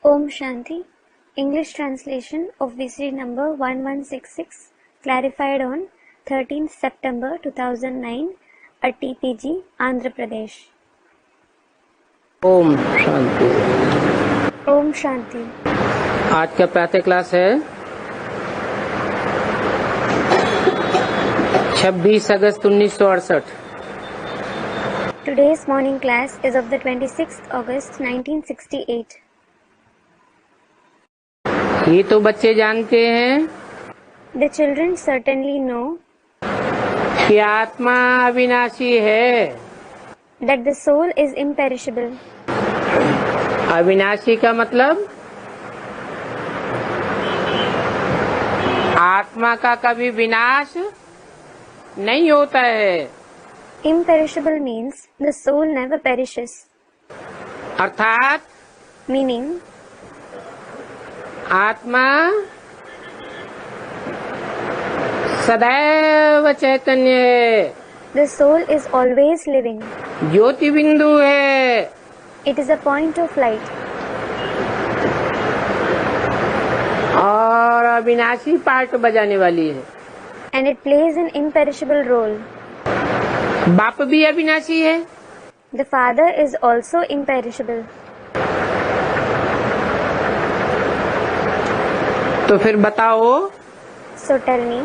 Om Shanti. English translation of VCD number 1166 clarified on 13th September 2009 at TPG, Andhra Pradesh. Om Shanti. Om Shanti. आज का प्रातः class है 26 अगस्त 1968। Today's morning class is of the 26th August 1968. ये तो बच्चे जानते हैं The children certainly know कि आत्मा अविनाशी है। that the soul is imperishable. अविनाशी का मतलब आत्मा का कभी विनाश नहीं होता है। Imperishable means the soul never perishes, अर्थात meaning आत्मा सदैव चैतन्य है, the soul is always living. ज्योति बिंदु है। It is a point of light और अविनाशी पार्ट बजाने वाली है। and it plays an imperishable role. बाप भी अविनाशी है। The Father is also imperishable. तो फिर बताओ So tell me,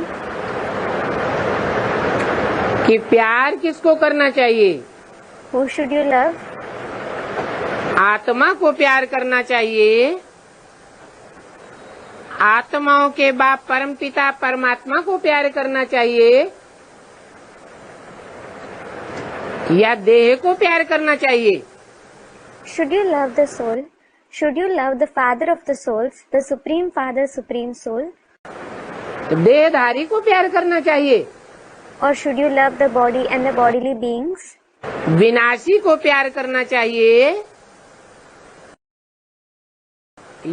कि प्यार किसको करना चाहिए? who should you love? आत्मा को प्यार करना चाहिए। आत्माओं के बाप परमपिता परमात्मा को प्यार करना चाहिए या देह को प्यार करना चाहिए? Should you love the soul? Should you love the Father of the souls, the Supreme Father, Supreme Soul? देहधारी को प्यार करना चाहिए। Or should you love the body and the bodily beings? विनाशी को प्यार करना चाहिए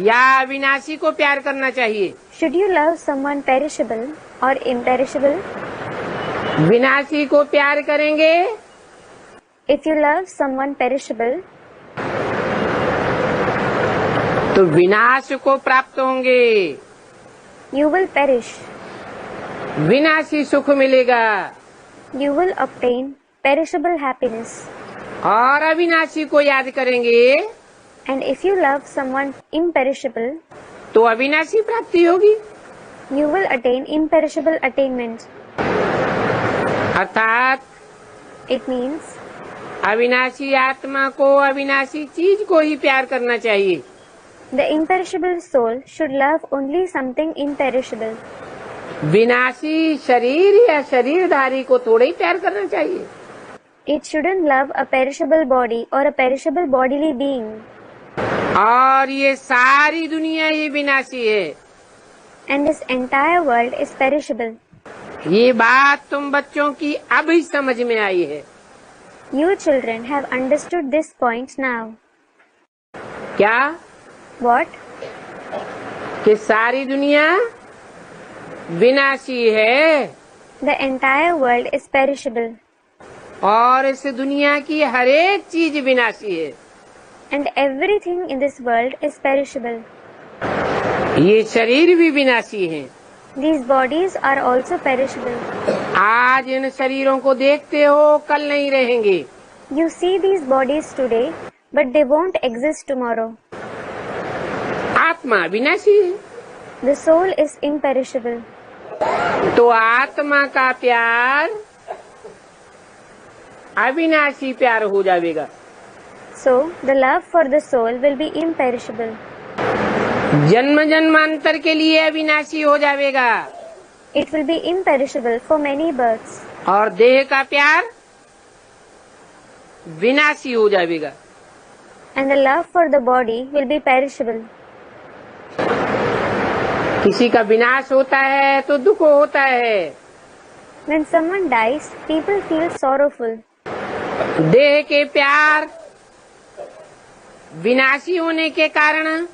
या अविनाशी को प्यार करना चाहिए? Should you love someone perishable or imperishable? विनाशी को प्यार करेंगे If you love someone perishable, तो विनाश को प्राप्त होंगे, you will perish. विनाशी सुख मिलेगा। You will obtain perishable happiness. और अविनाशी को याद करेंगे And if you love someone imperishable, तो अविनाशी प्राप्ति होगी। you will attain imperishable attainment. अर्थात It means अविनाशी आत्मा को अविनाशी चीज को ही प्यार करना चाहिए। the imperishable soul should love only something imperishable. विनाशी शरीर या शरीरधारी को थोड़ा ही प्यार करना चाहिए। It shouldn't love a perishable body or a perishable bodily being. और ये सारी दुनिया ही विनाशी है। And this entire world is perishable. ये बात तुम बच्चों की अभी समझ में आई है। You children have understood this point now. क्या? What? कि सारी दुनिया विनाशी है The entire world is perishable. और इस दुनिया की हर एक चीज विनाशी है। And everything in this world is perishable. ये शरीर भी विनाशी है। These bodies are also perishable. आज इन शरीरों को देखते हो, कल नहीं रहेंगे। You see these bodies today, but they won't exist tomorrow. आत्मा विनाशी है। The soul is imperishable. तो आत्मा का प्यार अविनाशी प्यार हो जाएगा। So, the love for the soul will be imperishable. जन्म जन्मांतर के लिए अविनाशी हो जाएगा। It will be imperishable for many births. और देह का प्यार विनाशी हो जाएगा। And the love for the body will be perishable. किसी का विनाश होता है तो दुख होता है। When someone dies, people feel sorrowful. देह के प्यार विनाशी होने के कारण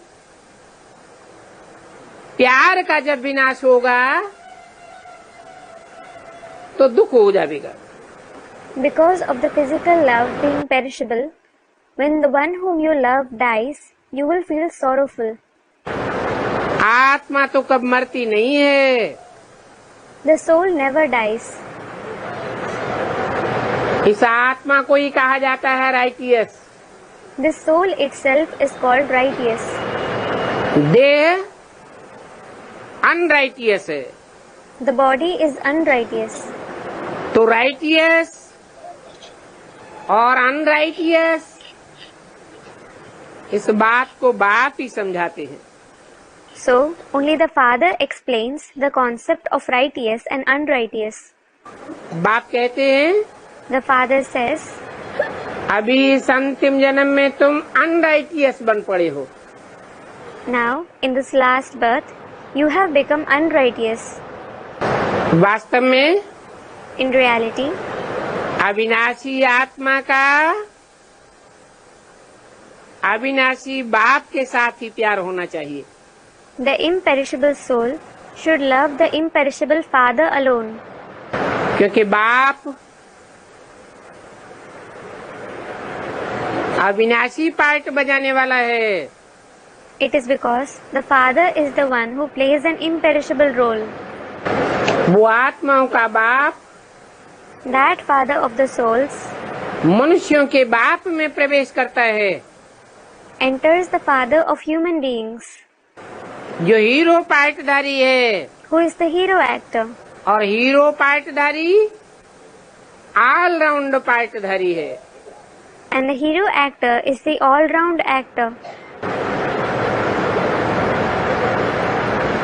प्यार का जब विनाश होगा तो दुख हो जाएगा। Because of the physical love being perishable, when the one whom you love dies, you will feel sorrowful. आत्मा तो कब मरती नहीं है। The soul never dies. इस आत्मा को ही कहा जाता है righteous. This soul itself is called righteous. देह अनराइटियस है। The body is unrighteous. तो राइटियस और अनराइटियस इस बात को बाप ही समझाते हैं। So, only the Father explains the concept of righteous and unrighteous. बाप कहते हैं The Father says, अभी इस अंतिम जन्म में तुम अनराइटियस बन पड़े हो। now, in this last birth, you have become unrighteous. वास्तव में In reality, अविनाशी आत्मा का अविनाशी बाप के साथ ही प्यार होना चाहिए। the imperishable soul should love the imperishable Father alone. क्योंकि बाप अविनाशी पार्ट बजाने वाला है। It is because the Father is the one who plays an imperishable role. वो आत्माओं का बाप That Father of the souls मनुष्यों के बाप में प्रवेश करता है। enters the Father of human beings, जो हीरो पार्टधारी है। who is the hero actor. और हीरो पार्टधारी ऑलराउंड पार्टधारी है। And the hero actor is the all-round actor.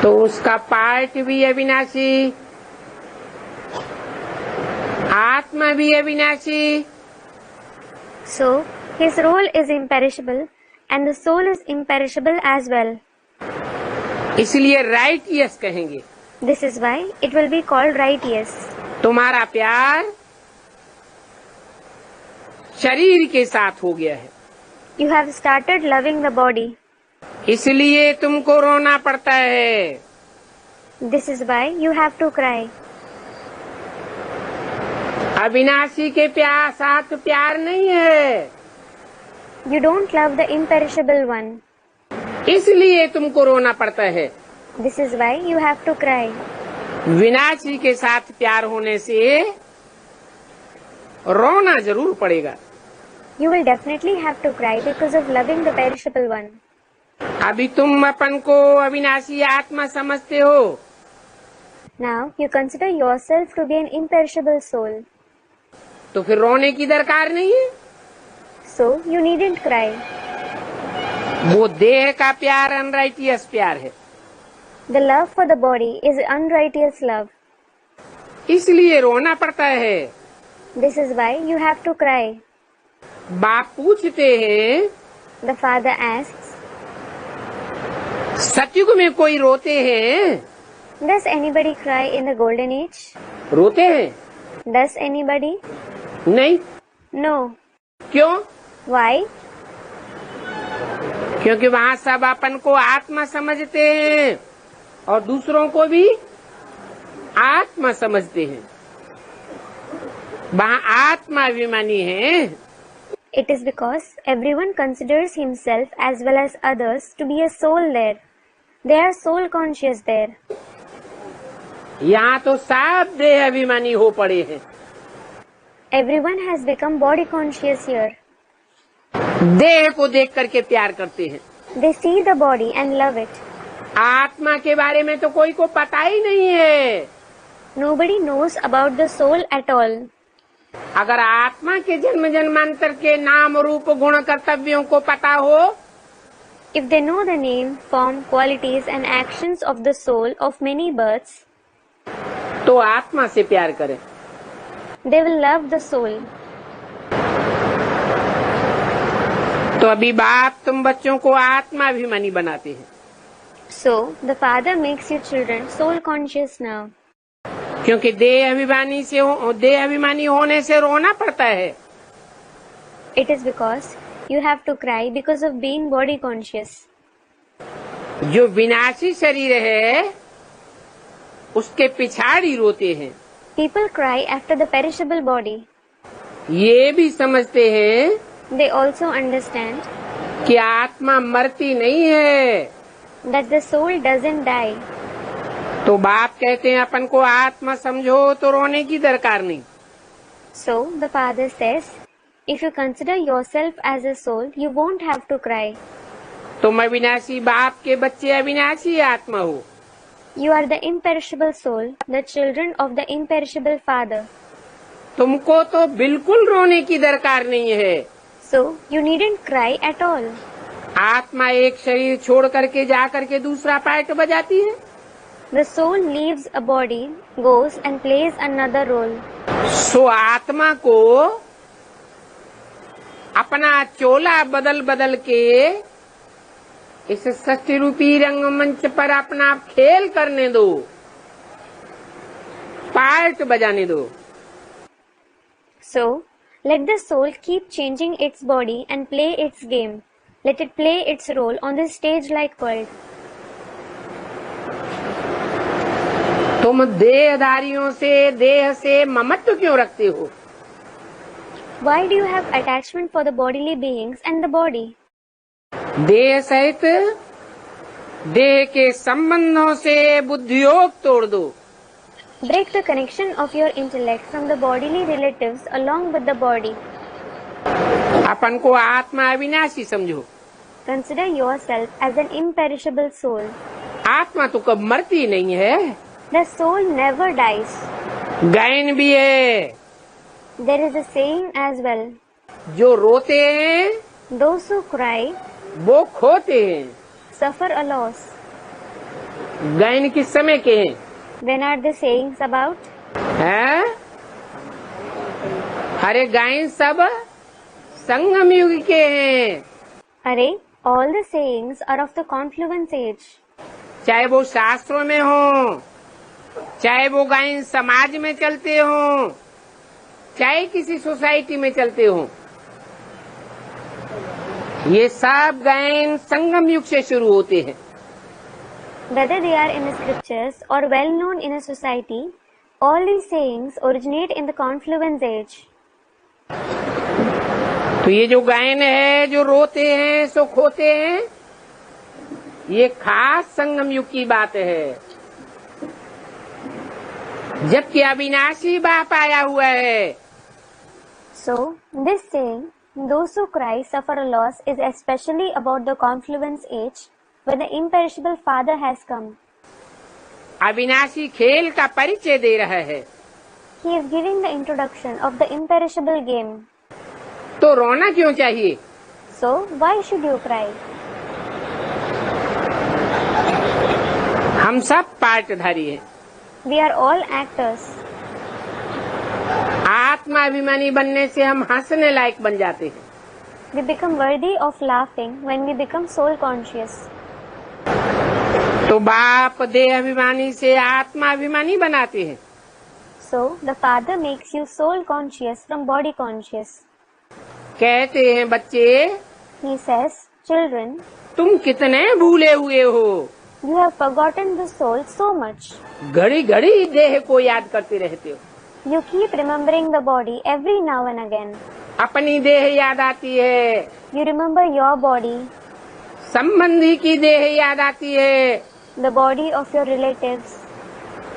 तो उसका पार्ट भी अविनाशी, आत्मा भी अविनाशी, So, his role is imperishable and the soul is imperishable as well. इसलिए राइटियस कहेंगे। This is why it will be called righteous. तुम्हारा प्यार शरीर के साथ हो गया है, You have started loving the body. इसलिए तुमको रोना पड़ता है। This is why you have to cry. अविनाशी के प्यार साथ प्यार नहीं है, You don't love the imperishable one. इसलिए तुमको रोना पड़ता है। This is why you have to cry. विनाशी के साथ प्यार होने से रोना जरूर पड़ेगा। You will definitely have to cry because of loving the perishable one. अभी तुम अपन को अविनाशी आत्मा समझते हो, Now you consider yourself to be an imperishable soul. तो फिर रोने की दरकार नहीं है। So you needn't cry. वो देह का प्यार अनराइटियस प्यार है, The love for the body is unrighteous love. इसलिए रोना पड़ता है। This is why you have to cry. बाप पूछते हैं, The Father asks, सतयुग में कोई रोते हैं? does anybody cry in the golden age? रोते हैं? Does anybody? नहीं। No. क्यों? Why? क्योंकि वहाँ सब अपन को आत्मा समझते हैं और दूसरों को भी आत्मा समझते हैं। वहाँ आत्मा अभिमानी है। It is because everyone considers himself as well as others to be a soul there. They are soul conscious there. यहाँ तो सब देह अभिमानी हो पड़े हैं। Everyone has become body conscious here. देह को देख करके प्यार करते हैं। They see the body and love it. आत्मा के बारे में तो कोई को पता ही नहीं है। Nobody knows about the soul at all. अगर आत्मा के जन्म जन्मांतर के नाम रूप गुण कर्तव्यों को पता हो, If they know the name, form, qualities and actions of the soul of many births, तो आत्मा से प्यार करें। they will love the soul. तो अभी बाप तुम बच्चों को आत्मा अभिमानी बनाते हैं। So, the Father makes you children soul conscious now. क्योंकि देह अभिमानी होने से रोना पड़ता है। It is because you have to cry because of being body conscious. जो विनाशी शरीर है उसके पिछाड़ी रोते हैं। People cry after the perishable body. ये भी समझते हैं They also understand कि आत्मा मरती नहीं है, that the soul doesn't die. तो बाप कहते हैं अपन को आत्मा समझो तो रोने की दरकार नहीं। So the father says, if you consider yourself as a soul, you won't have to cry. तुम अविनाशी बाप के बच्चे अविनाशी आत्मा हो। You are the imperishable soul, the children of the imperishable father. तुमको तो बिल्कुल रोने की दरकार नहीं है। So you needn't cry at all. आत्मा एक शरीर छोड़ करके जा करके दूसरा पार्ट बजाती है। The soul leaves a body, goes and plays another role. सो आत्मा को अपना चोला बदल बदल के इस सृष्टि रूपी रंगमंच पर अपना खेल करने दो, पार्ट बजाने दो। So let the soul keep changing its body and play its game. Let it play its role on this stage-like world. तुम देहधारियों से, देह से ममत्व क्यों रखते हो? Why do you have attachment for the bodily beings and the body? देह सहित देह के संबंधों से बुद्धियोग तोड़ दो। Break the connection of your intellect from the bodily relatives along with the body. अपन को आत्मा अविनाशी समझो। Consider yourself as an imperishable soul. आत्मा तो कब मरती नहीं है। The soul never dies. गायन भी है। There is a saying as well. जो रोते हैं Those who cry वो खोते हैं। suffer a loss. गायन किस समय के हैं? When are the sayings about? हैं? अरे गायन सब संगम युग के हैं। Array, all the sayings are of the confluence age. चाहे वो शास्त्रों में हो, चाहे वो गायन समाज में चलते हो, चाहे किसी सोसाइटी में चलते हो, ये सब गायन संगम युग से शुरू होते हैं। Whether they are in the scriptures or well known in a society, all these sayings originate in the confluence age. तो ये जो गायन है, जो रोते हैं सो खोते हैं, ये खास संगम युग की बात है। जबकि अविनाशी बाप आया हुआ है। So, this saying, those who cry suffer a loss, is especially about the confluence age, when the imperishable Father has come. अविनाशी खेल का परिचय दे रहा है। He is giving the introduction of the imperishable game. तो रोना क्यों चाहिए? So, why should you cry? हम सब पार्टधारी हैं। We are all actors. आत्माभिमानी बनने से हम हंसने लायक बन जाते हैं। We become worthy of laughing when we become soul conscious. तो बाप देह अभिमानी से आत्माभिमानी बनाते हैं। So, the Father makes you soul conscious from body conscious. कहते हैं बच्चे, He says, children, तुम कितने भूले हुए हो। you have forgotten the soul so much. घड़ी घड़ी देह को याद करते रहते हो। You keep remembering the body every now and again. अपनी देह याद आती है, You remember your body, संबंधी की देह याद आती है, the body of your relatives,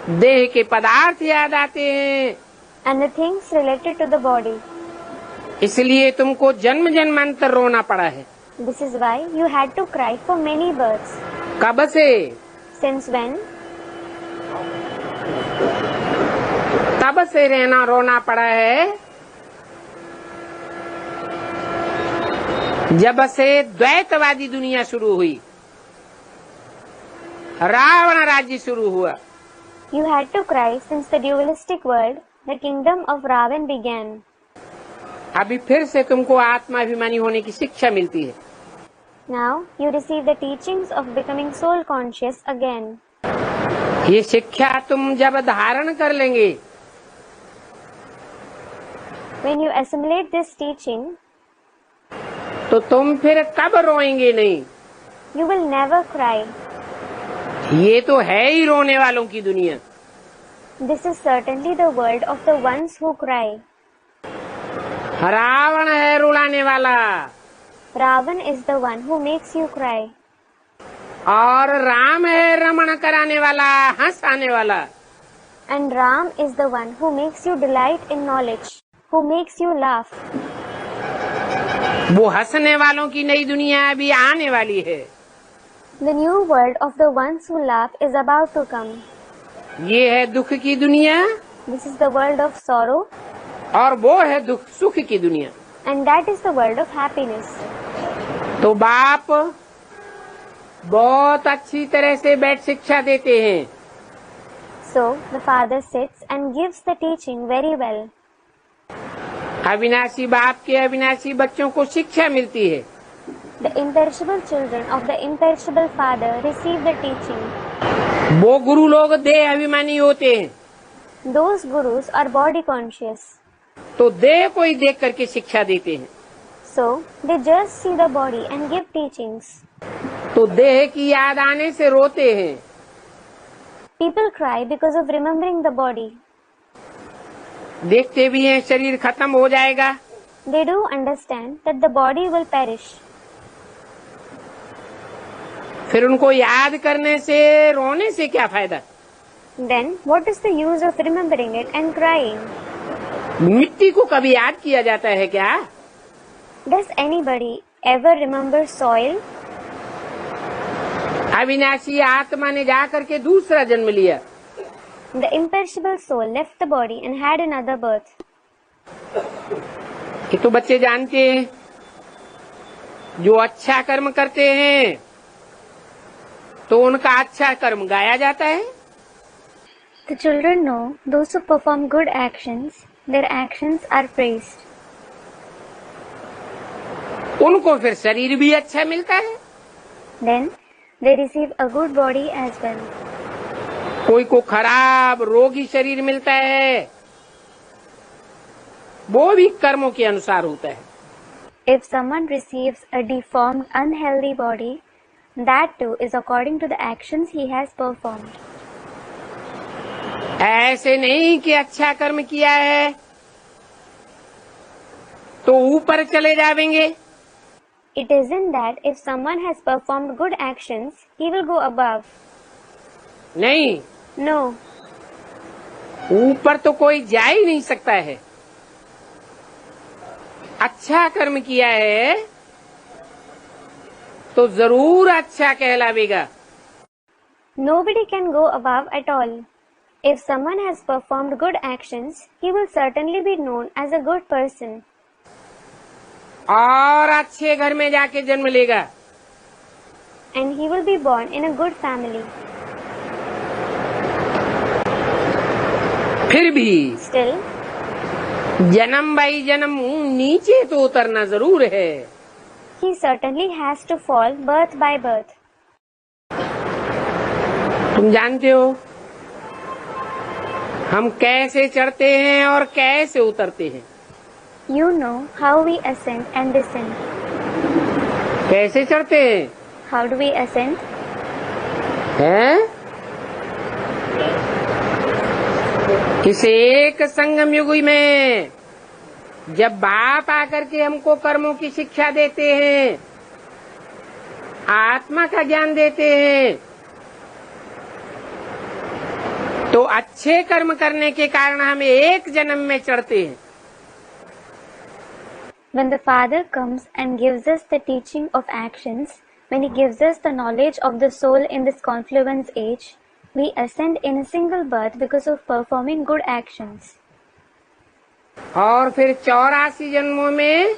देह के पदार्थ याद आते हैं। and the things related to the body. इसलिए तुमको जन्म जन्मांतर रोना पड़ा है। This is why you had to cry for many births. कब से? Since when? तब से रहना रोना पड़ा है जब से द्वैतवादी दुनिया शुरू हुई, रावण राज्य शुरू हुआ। You had to cry since the dualistic world, the kingdom of Ravan began. अभी फिर से तुमको आत्माभिमानी होने की शिक्षा मिलती है। Now you receive the teachings of becoming soul conscious again. ये शिक्षा तुम जब धारण कर लेंगे, When you assimilate this teaching, तो तुम फिर कब रोएंगे नहीं। you will never cry. ये तो है ही रोने वालों की दुनिया। This is certainly the world of the ones who cry. Ravan है रुलाने वाला। Ravan is the one who makes you cry. और राम है रमण कराने वाला, हंसाने वाला। And Ram is the one who makes you delight in knowledge, who makes you laugh. वो हंसने वालों की नई दुनिया अभी आने वाली है। The new world of the ones who laugh is about to come. ये है दुख की दुनिया, This is the world of sorrow, और वो है दुख सुख की दुनिया। and that is the world of happiness. तो बाप बहुत अच्छी तरह से बैठ शिक्षा देते हैं। So the father sits and gives the teaching very well. अविनाशी बाप के अविनाशी बच्चों को शिक्षा मिलती है। The imperishable children of the imperishable father receive the teaching. वो गुरु लोग देह अभिमानी होते हैं, Those gurus are body conscious. तो देह को ही देख करके शिक्षा देते हैं। So they just see the body and give teachings. तो देह की याद आने से रोते हैं। People cry because of remembering the body. देखते भी हैं शरीर खत्म हो जाएगा, They do understand that the body will perish. फिर उनको याद करने से रोने से क्या फायदा। Then what is the use of remembering it and crying? मिट्टी को कभी याद किया जाता है क्या? Does anybody ever remember soil? अविनाशी आत्मा ने जा करके दूसरा जन्म लिया। The imperishable soul left the body and had another birth. ये तो बच्चे जानते हैं, जो अच्छा कर्म करते हैं तो उनका अच्छा कर्म गाया जाता है। The children know those who perform good actions, their actions are praised. उनको फिर शरीर भी अच्छा मिलता है। Then they receive a good body as well. कोई को खराब रोगी शरीर मिलता है, वो भी कर्मों के अनुसार होता है। If someone receives a deformed, unhealthy body, that too is according to the actions he has performed. ऐसे नहीं कि अच्छा कर्म किया है तो ऊपर चले जाएंगे। It isn't that if someone has performed good actions, he will go above. नहीं, No, ऊपर तो कोई जा ही नहीं सकता है। अच्छा कर्म किया है तो जरूर अच्छा कहलावेगा। nobody can go above at all. If someone has performed good actions, he will certainly be known as a good person. और अच्छे घर में जाके जन्म लेगा। And he will be born in a good family. फिर भी Still, जन्म बाई जन्म नीचे तो उतरना जरूर है। he certainly has to fall birth by birth. तुम जानते हो हम कैसे चढ़ते हैं और कैसे उतरते हैं। You know how we ascend and descend. कैसे चढ़ते हैं? How do we ascend? हैं? इस एक संगम युग में जब बाप आकर के हमको कर्मों की शिक्षा देते हैं, आत्मा का ज्ञान देते हैं, तो अच्छे कर्म करने के कारण हम एक जन्म में चढ़ते हैं। When the Father comes and gives us the teaching of actions, when He gives us the knowledge of the soul in this confluence age, we ascend in a single birth because of performing good actions. और फिर 84 जन्मों में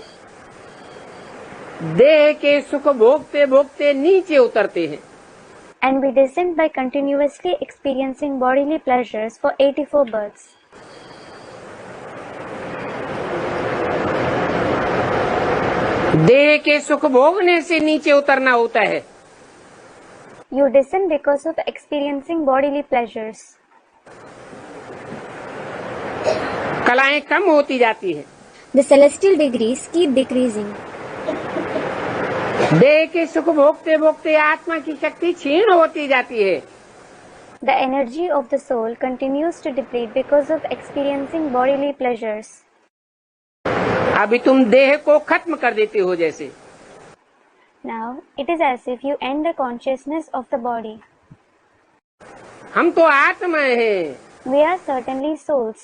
देह के सुख भोगते भोगते नीचे उतरते हैं। And we descend by continuously experiencing bodily pleasures for 84 births. देह के सुख भोगने से नीचे उतरना होता है। You descend because of experiencing bodily pleasures. कलाएं कम होती जाती हैं। The celestial degrees keep decreasing. देह के सुख भोगते भोगते आत्मा की शक्ति क्षीण होती जाती है। The energy of the soul continues to deplete because of experiencing bodily pleasures. अभी तुम देह को खत्म कर देते हो जैसे। Now it is as if you end the consciousness of the body. हम तो आत्मा हैं, We are certainly souls.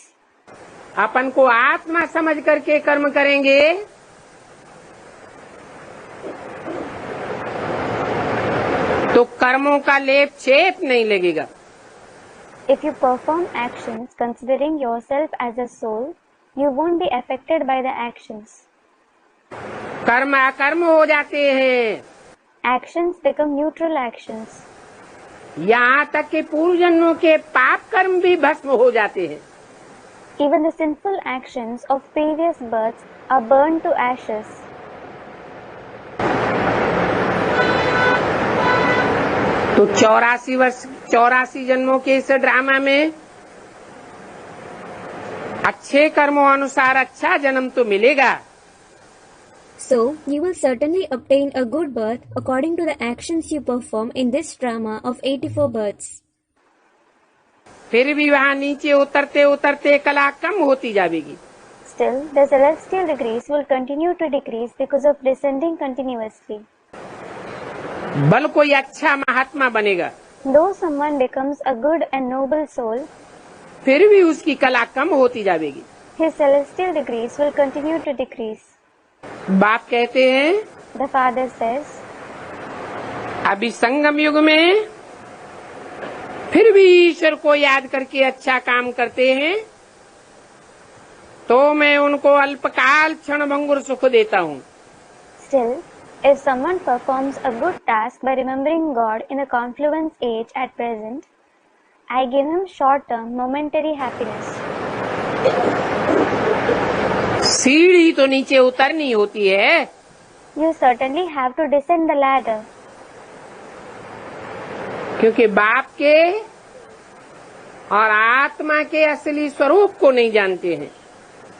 अपन को आत्मा समझ करके कर्म करेंगे तो कर्मों का लेप छेप नहीं लगेगा। If you perform actions considering yourself as a soul, you won't be affected by the actions. कर्म अकर्म हो जाते हैं, Actions become neutral actions. यहाँ तक कि पूर्व जन्मों के पाप कर्म भी भस्म हो जाते हैं। Even the sinful actions of previous births are burned to ashes. तो 84 जन्मों के इस ड्रामा में अच्छे कर्मों अनुसार अच्छा जन्म तो मिलेगा, So, you will certainly obtain a good birth according to the actions you perform in this drama of 84 births. फिर भी वहाँ नीचे उतरते उतरते कला कम होती जाएगी। Still, the celestial degrees will continue to decrease because of descending continuously. बल कोई अच्छा महात्मा बनेगा, Though someone becomes a good and noble soul, फिर भी उसकी कला कम होती जाएगी। his celestial degrees will continue to decrease. बाप कहते हैं The Father says, अभी संगम युग में फिर भी ईश्वर को याद करके अच्छा काम करते हैं तो मैं उनको अल्पकाल क्षण भंगुर सुख देता हूँ। Still, if someone performs a good task by remembering God in the confluence age at present, I give him short-term, momentary happiness. सीढ़ी तो नीचे उतरनी होती है, You certainly have to descend the ladder, क्योंकि बाप के और आत्मा के असली स्वरूप को नहीं जानते हैं।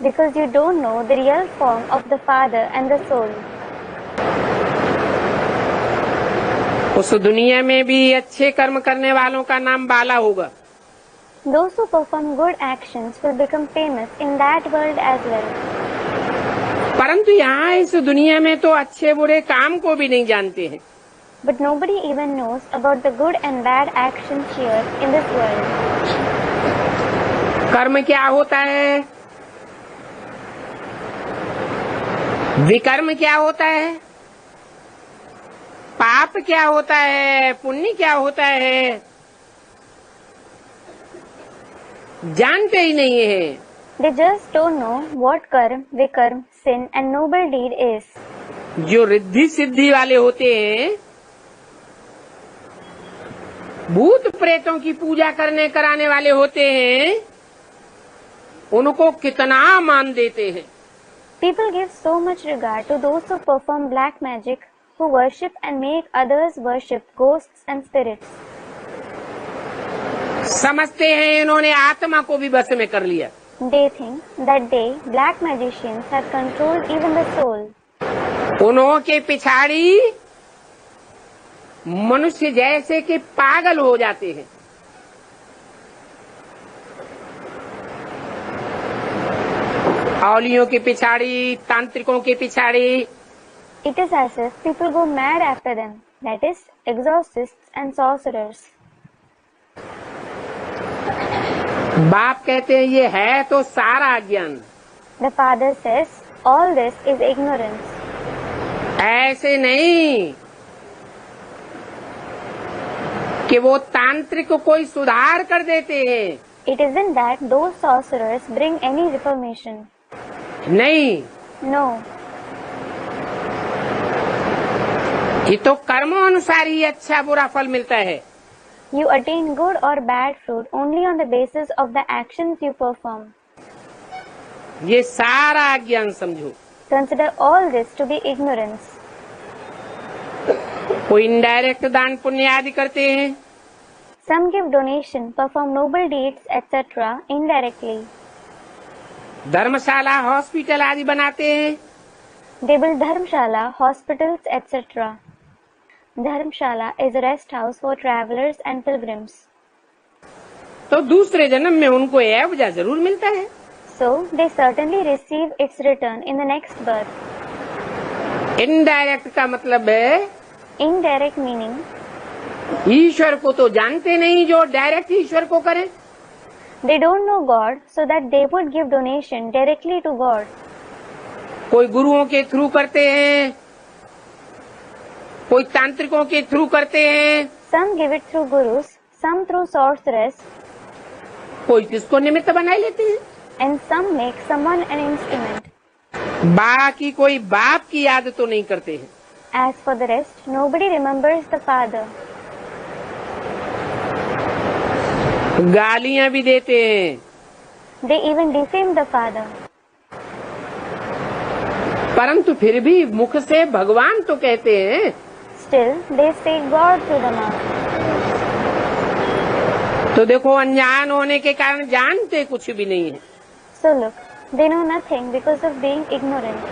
because you don't know the real form of the Father and the soul. उस दुनिया में भी अच्छे कर्म करने वालों का नाम बाला होगा, Those who perform good actions will become famous in that world as well. परंतु यहाँ इस दुनिया में तो अच्छे बुरे काम को भी नहीं जानते हैं। But nobody even knows about the good and bad actions here in this world. कर्म क्या होता है, विकर्म क्या होता है, पाप क्या होता है, पुण्य क्या होता है, जानते ही नहीं है। They just don't know what karma, vikarma, sin and noble deed is. जो रिद्धि सिद्धि वाले होते हैं, भूत प्रेतों की पूजा करने कराने वाले होते हैं, उनको कितना मान देते हैं। People give so much regard to those who perform black magic, who worship and make others worship ghosts and spirits. समझते हैं इन्होंने आत्मा को भी बस में कर लिया। They think that they, black magicians, have controlled even the soul. उन्हों के पिछाड़ी मनुष्य जैसे कि पागल हो जाते हैं। औलियों के पिछाड़ी, तांत्रिकों के पिछाड़ी, It is as if people go mad after them, that is, exorcists and sorcerers. बाप कहते हैं ये है तो सारा अज्ञान। The Father says, all this is ignorance. ऐसे नहीं कि वो तांत्रिक कोई सुधार कर देते हैं, It isn't that those sorcerers bring any reformation. नहीं, No, ये तो कर्मों अनुसार ही अच्छा बुरा फल मिलता है। you attain good or bad fruit only on the basis of the actions you perform. ये सारा अज्ञान समझो। Consider all this to be ignorance. कोई इनडायरेक्ट दान पुण्य आदि करते हैं, Some give donation, perform noble deeds, etc. indirectly. धर्मशाला हॉस्पिटल आदि बनाते हैं, They build dharmshala, hospitals, etc. Dharmshala is a rest house for travelers and pilgrims. तो दूसरे जन्म में उनको एवजा जरूर मिलता है। So, they certainly receive its return in the next birth. Indirect का मतलब है Indirect meaning, ईश्वर को तो जानते नहीं जो डायरेक्ट ईश्वर को करे। they don't know God so that they would give donation directly to God. कोई गुरुओं के थ्रू करते हैं, कोई तांत्रिकों के थ्रू करते हैं, Some give it through gurus, some through sorcerers, कोई किसको निमित्त बना लेते हैं। and some make someone an instrument. बाकी कोई बाप की याद तो नहीं करते हैं। As for the rest, nobody remembers the Father. गालियां भी देते हैं, They even defame the Father. परंतु फिर भी मुख से भगवान तो कहते हैं। Still, they say God through the mouth. तो देखो, अनजान होने के कारण जानते कुछ भी नहीं है। So look, they know nothing because of being ignorant.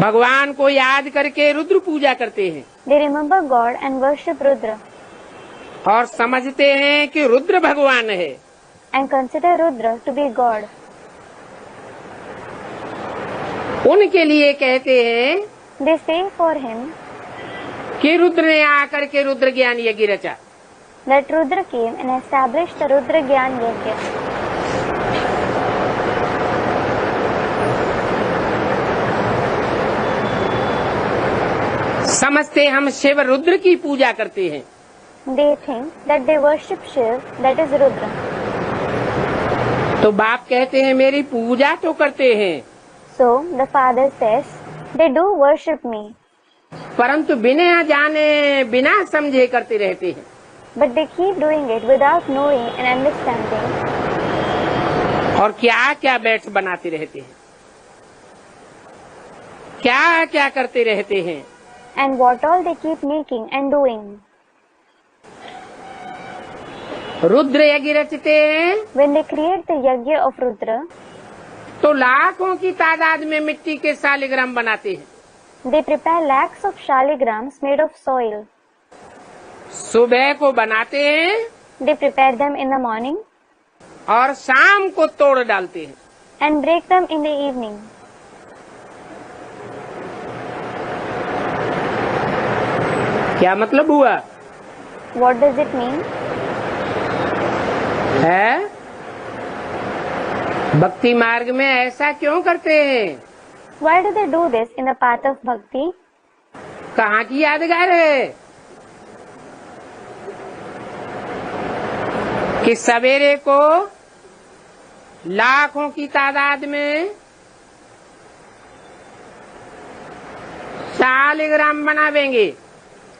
भगवान को याद करके रुद्र पूजा करते हैं They remember God and worship Rudra और समझते हैं कि रुद्र भगवान है। and consider Rudra to be God. उनके लिए कहते हैं They say for him कि रुद्र ने आकर के रुद्र ज्ञान यज्ञ रचा। that Rudra came and established the Rudra Gyan Yajna. समझते हम शिव रुद्र की पूजा करते हैं। They think that they worship Shiv, that is Rudra. तो बाप कहते हैं मेरी पूजा तो करते हैं, So the Father says, they do worship me, परंतु बिना जाने बिना समझे करते रहते हैं। but they keep doing it without knowing and understanding. और क्या क्या बैठ बनाते रहते हैं, क्या क्या करते रहते हैं। And what all they keep making and doing. Rudra यज्ञ रचते हैं When they create the Yajna of Rudra, तो लाखों की तादाद में मिट्टी के शालिग्राम बनाते हैं। they prepare lakhs of shaligrams made of soil. सुबह को बनाते हैं They prepare them in the morning और शाम को तोड़ डालते हैं। and break them in the evening. क्या मतलब हुआ What does it mean? है? भक्ति मार्ग में ऐसा क्यों करते हैं? Why do they do this in the path of bhakti? कहाँ की यादगार है कि सवेरे को लाखों की तादाद में Shaligram बनावेंगे।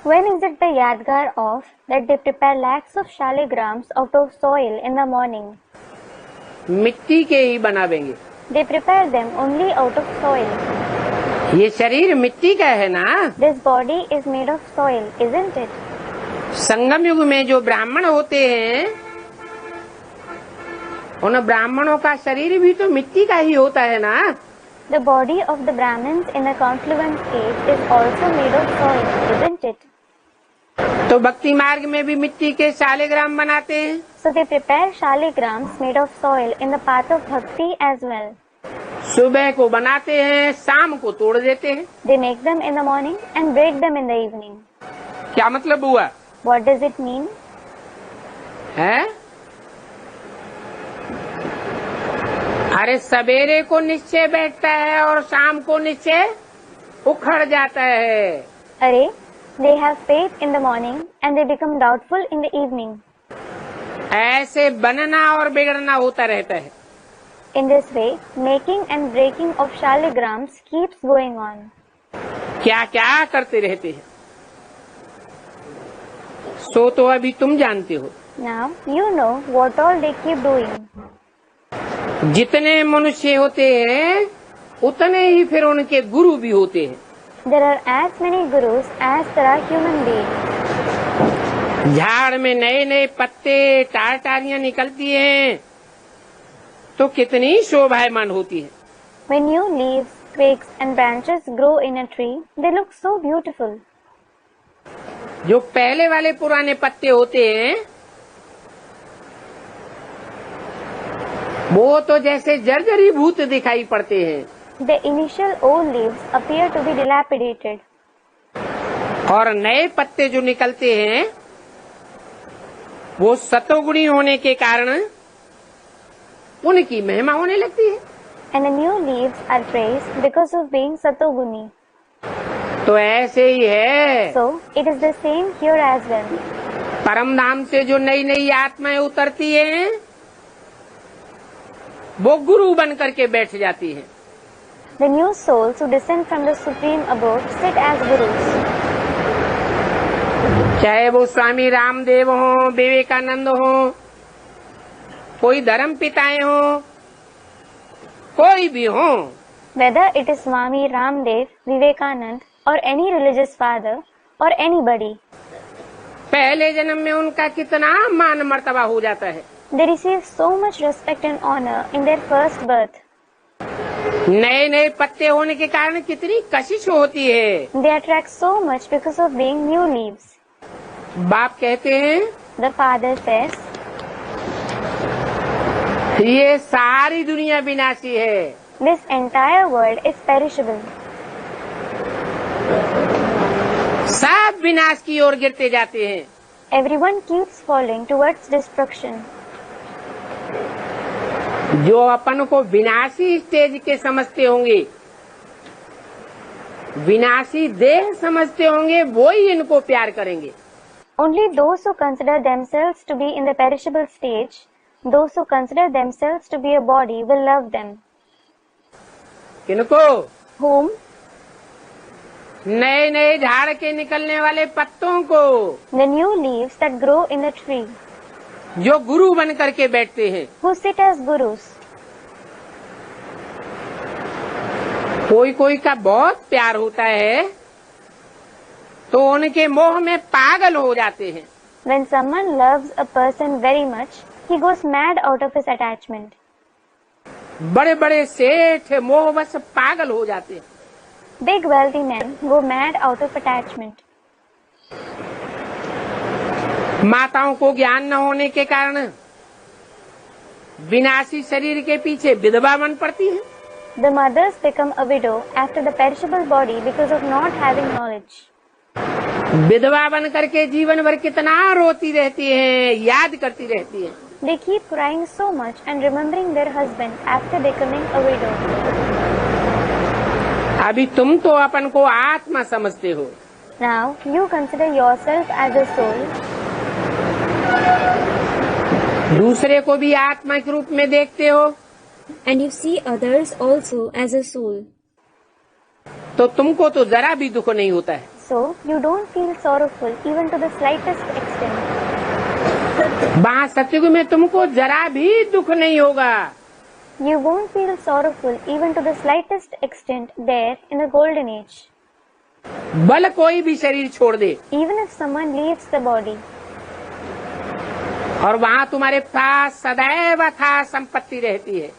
When is it the Yadgar of that they prepare lakhs of shaligrams out of soil in the morning? मिट्टी के ही बनावेंगे। They prepare them only out of soil. ये शरीर मिट्टी का है ना। This body is made of soil, isn't it? संगम युग में जो ब्राह्मण होते हैं उन ब्राह्मणों का शरीर भी तो मिट्टी का ही होता है ना। The body of the Brahmins in the confluence age is also made of soil, isn't it? तो भक्ति मार्ग में भी मिट्टी के शालिग्राम बनाते हैं। So they prepare shaligrams made of soil in the path of bhakti as well. सुबह को बनाते हैं, शाम को तोड़ देते हैं। They make them in the morning and break them in the evening. क्या मतलब हुआ What does it mean? है? अरे सवेरे को निश्चय बैठता है और शाम को निश्चय उखड़ जाता है। Arey, they have faith in the morning and they become doubtful in the evening. ऐसे बनना और बिगड़ना होता रहता है। In this way, making and breaking of shaligrams keeps going on. क्या क्या करते रहते हैं सो तो अभी तुम जानते हो। Now, you know what all they keep doing. जितने मनुष्य होते हैं उतने ही फिर उनके गुरु भी होते हैं। There are as many gurus as there are human beings. झाड़ में नए नए पत्ते टारियां निकलती हैं तो कितनी शोभायमान होती है। When new leaves, twigs and branches grow in a tree, they look so beautiful. जो पहले वाले पुराने पत्ते होते हैं वो तो जैसे जर्जरीभूत दिखाई पड़ते हैं। The initial old leaves appear to be dilapidated. और नए पत्ते जो निकलते हैं वो सतोगुणी होने के कारण उनकी महिमा होने लगती है। And the new leaves are praised because of being Satoguni. तो ऐसे ही है, So, it is the same here as well. परम धाम से जो नई नई आत्माएं उतरती हैं वो गुरु बन करके बैठ जाती हैं। The new souls who descend from the supreme abode sit as gurus. चाहे वो स्वामी रामदेव हो, विवेकानंद हो, कोई धर्म पिताएं हो, कोई भी हो, Whether it is Swami Ramdev, Vivekanand, or any religious father, or anybody, पहले जन्म में उनका कितना मान मर्तबा हो जाता है। they receive so much respect and honor in their first birth. नए नए पत्ते होने के कारण कितनी कशिश होती है। They attract so much because of being new leaves. बाप कहते हैं The father says, ये सारी दुनिया विनाशी है। this entire world is perishable. सब विनाश की ओर गिरते जाते हैं। Everyone keeps falling towards destruction. जो अपन को विनाशी स्टेज के समझते होंगे, विनाशी देह समझते होंगे, वो ही इनको प्यार करेंगे। Only those who consider themselves to be in the perishable stage, those who consider themselves to be a body will love them. किनको? Whom? नए नए झाड़ के निकलने वाले पत्तों को, The new leaves that grow in the tree, जो गुरु बन करके बैठते हैं। who sit as gurus. कोई कोई का बहुत प्यार होता है तो उनके मोह में पागल हो जाते हैं। When someone loves a person very much, he goes mad out of his attachment. बड़े बड़े सेठ मोहवश पागल हो जाते हैं। Big wealthy men go mad out of attachment. माताओं को ज्ञान न होने के कारण विनाशी शरीर के पीछे विधवा बन पड़ती है। The mothers become a widow after the perishable body because of not having knowledge. विधवा बन करके जीवन भर कितना रोती रहती हैं, याद करती रहती हैं। They keep crying so much and remembering their husband after becoming a widow. अभी तुम तो अपन को आत्मा समझते हो। Now, you consider yourself as a soul. दूसरे को भी आत्मा के रूप में देखते हो, And you see others also as a soul. तो तुमको तो जरा भी दुख नहीं होता है। So, you don't feel sorrowful even to the slightest extent. वहाँ सत्युग में तुमको जरा भी दुख नहीं होगा। You won't feel sorrowful even to the slightest extent there in the golden age. बल कोई भी शरीर छोड़ दे Even if someone leaves the body, और वहाँ तुम्हारे पास सदैव था संपत्ति रहती है।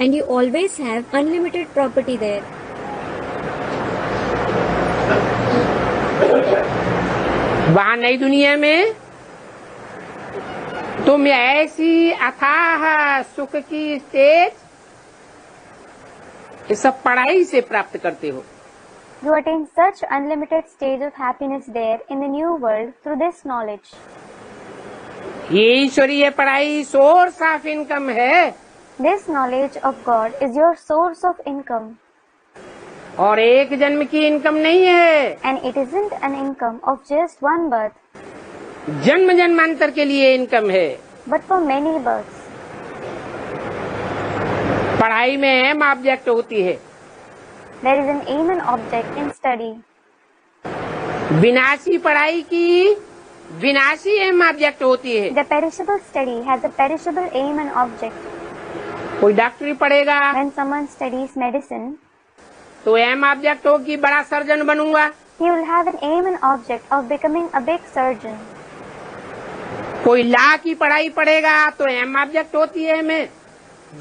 and you always have unlimited property there. वहाँ नई दुनिया में तुम ऐसी अथाह सुख की स्टेज ये सब पढ़ाई से प्राप्त करते हो। You attain such unlimited stage of happiness there in the new world through this knowledge. ये ईश्वरीय पढ़ाई सोर्स ऑफ इनकम है This knowledge of God is your source of income, और एक जन्म की इनकम नहीं है, and it isn't an income of just one birth, जन्म जन्मांतर के लिए इनकम है। but for many births. पढ़ाई में अहम ऑब्जेक्ट होती है, There is an aim and object in study. विनाशी पढ़ाई की विनाशी अहम ऑब्जेक्ट होती है। The perishable study has a perishable aim and object. कोई डॉक्टरी पढ़ेगा When someone studies medicine, तो अहम ऑब्जेक्ट हो कि बड़ा सर्जन बनूंगा। he will have an aim and object of becoming a big surgeon. कोई लॉ की पढ़ाई पढ़ेगा तो अहम ऑब्जेक्ट होती है मैं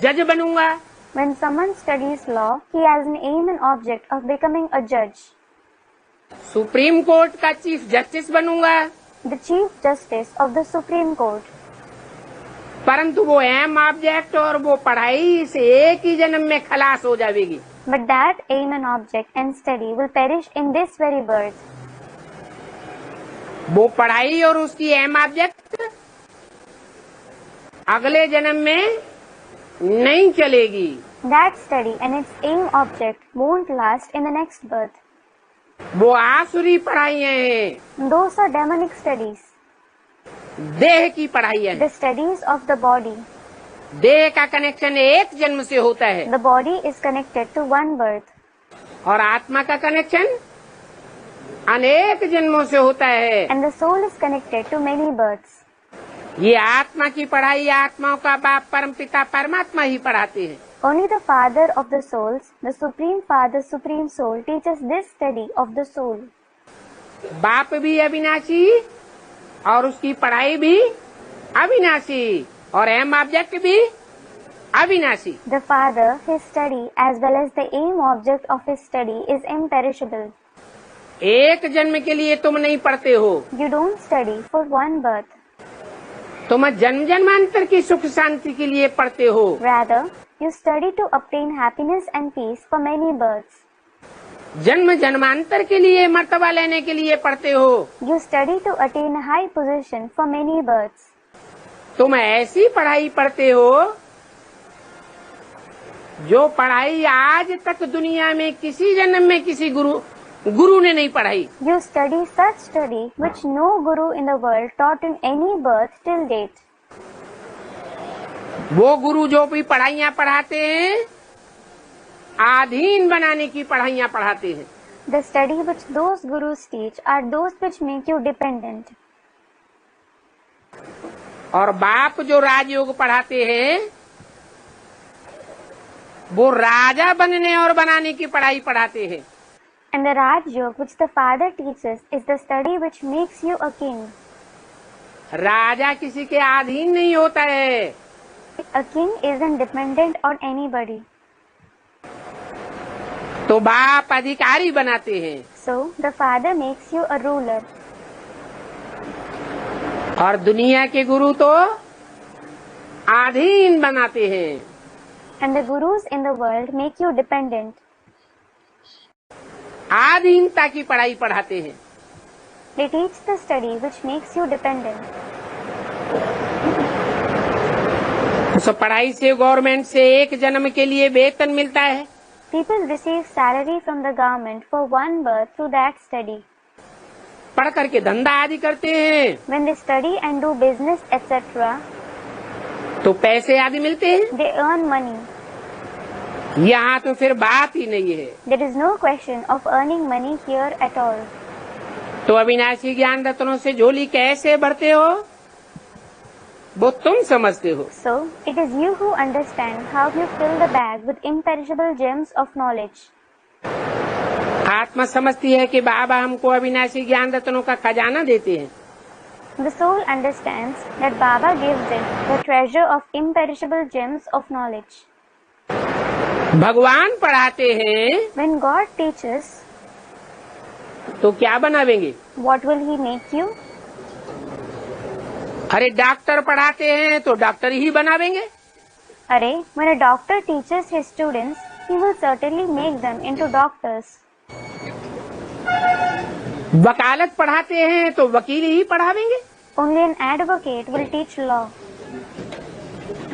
जज बनूंगा। When someone studies law, he has an aim and object of becoming a judge, supreme court का चीफ जस्टिस बनूंगा। the chief justice of the Supreme Court. परंतु वो अहम ऑब्जेक्ट और वो पढ़ाई से एक ही जन्म में खलास हो जाएगी। But that aim and object and study will perish in this very birth. वो पढ़ाई और उसकी एम ऑब्जेक्ट अगले जन्म में नहीं चलेगी। That study and its aim object won't last in the next birth. वो आसुरी पढ़ाइयाँ हैं, Those are demonic studies. देह की पढ़ाइयाँ The हैं। studies of the body. देह का कनेक्शन एक जन्म से होता है The body is connected to one birth. और आत्मा का कनेक्शन अनेक जन्मों से होता है। And the soul is connected to many births. ये आत्मा की पढ़ाई आत्माओं का बाप परम पिता परमात्मा ही पढ़ाते हैं। Only the Father of the souls, the Supreme Father, Supreme Soul, teaches this study of the soul. बाप भी अविनाशी और उसकी पढ़ाई भी अविनाशी और एम ऑब्जेक्ट भी अविनाशी। The Father, his study, as well as the aim object of his study is imperishable. एक जन्म के लिए तुम नहीं पढ़ते हो, You don't study for one birth. तुम जन्म जन्मांतर की सुख शांति के लिए पढ़ते हो। Rather, you study to obtain happiness and peace for many births. जन्म जन्मांतर के लिए मर्तबा लेने के लिए पढ़ते हो। You study to attain a high position for many births. तुम ऐसी पढ़ाई पढ़ते हो जो पढ़ाई आज तक दुनिया में किसी जन्म में किसी गुरु ने नहीं पढ़ाई। You study such study which no guru in the world taught in any birth till date. वो गुरु जो भी पढ़ाइयाँ पढ़ाते हैं आधीन बनाने की पढ़ाइयाँ पढ़ाते हैं। The study which those gurus teach are those which make you dependent. और बाप जो राजयोग पढ़ाते हैं वो राजा बनने और बनाने की पढ़ाई पढ़ाते हैं। And the Raj Yoga which the Father teaches is the study which makes you a king. राजा किसी के अधीन नहीं होता है। A king isn't dependent on anybody. तो बाप अधिकारी बनाते हैं So the Father makes you a ruler. और दुनिया के गुरु तो अधीन बनाते हैं। And the gurus in the world make you dependent. आधीनता की पढ़ाई पढ़ाते हैं। They teach the study which makes you dependent. उस पढ़ाई से गवर्नमेंट से एक जन्म के लिए वेतन मिलता है। People receive salary from the government for one birth through that study. पढ़ करके धंधा आदि करते हैं When they study and do business etc., तो पैसे आदि मिलते हैं। they earn money. यहाँ तो फिर बात ही नहीं है। There is no question of earning money here at all. तो अविनाशी ज्ञान रत्नों से झोली कैसे भरते हो वो तुम समझते हो। So, it is you who understand how you fill the bag with imperishable gems of knowledge. आत्मा समझती है कि बाबा हमको अविनाशी ज्ञान रत्नों का खजाना देते हैं। The soul understands that Baba gives it the treasure of imperishable gems of knowledge. भगवान पढ़ाते हैं When God teaches, तो क्या बनावेंगे? what will He make you? अरे डॉक्टर पढ़ाते हैं तो डॉक्टर ही बनावेंगे। Array, when a doctor teaches his students, he will certainly make them into doctors. वकालत पढ़ाते हैं तो वकील ही पढ़ावेंगे। Only an advocate will teach law.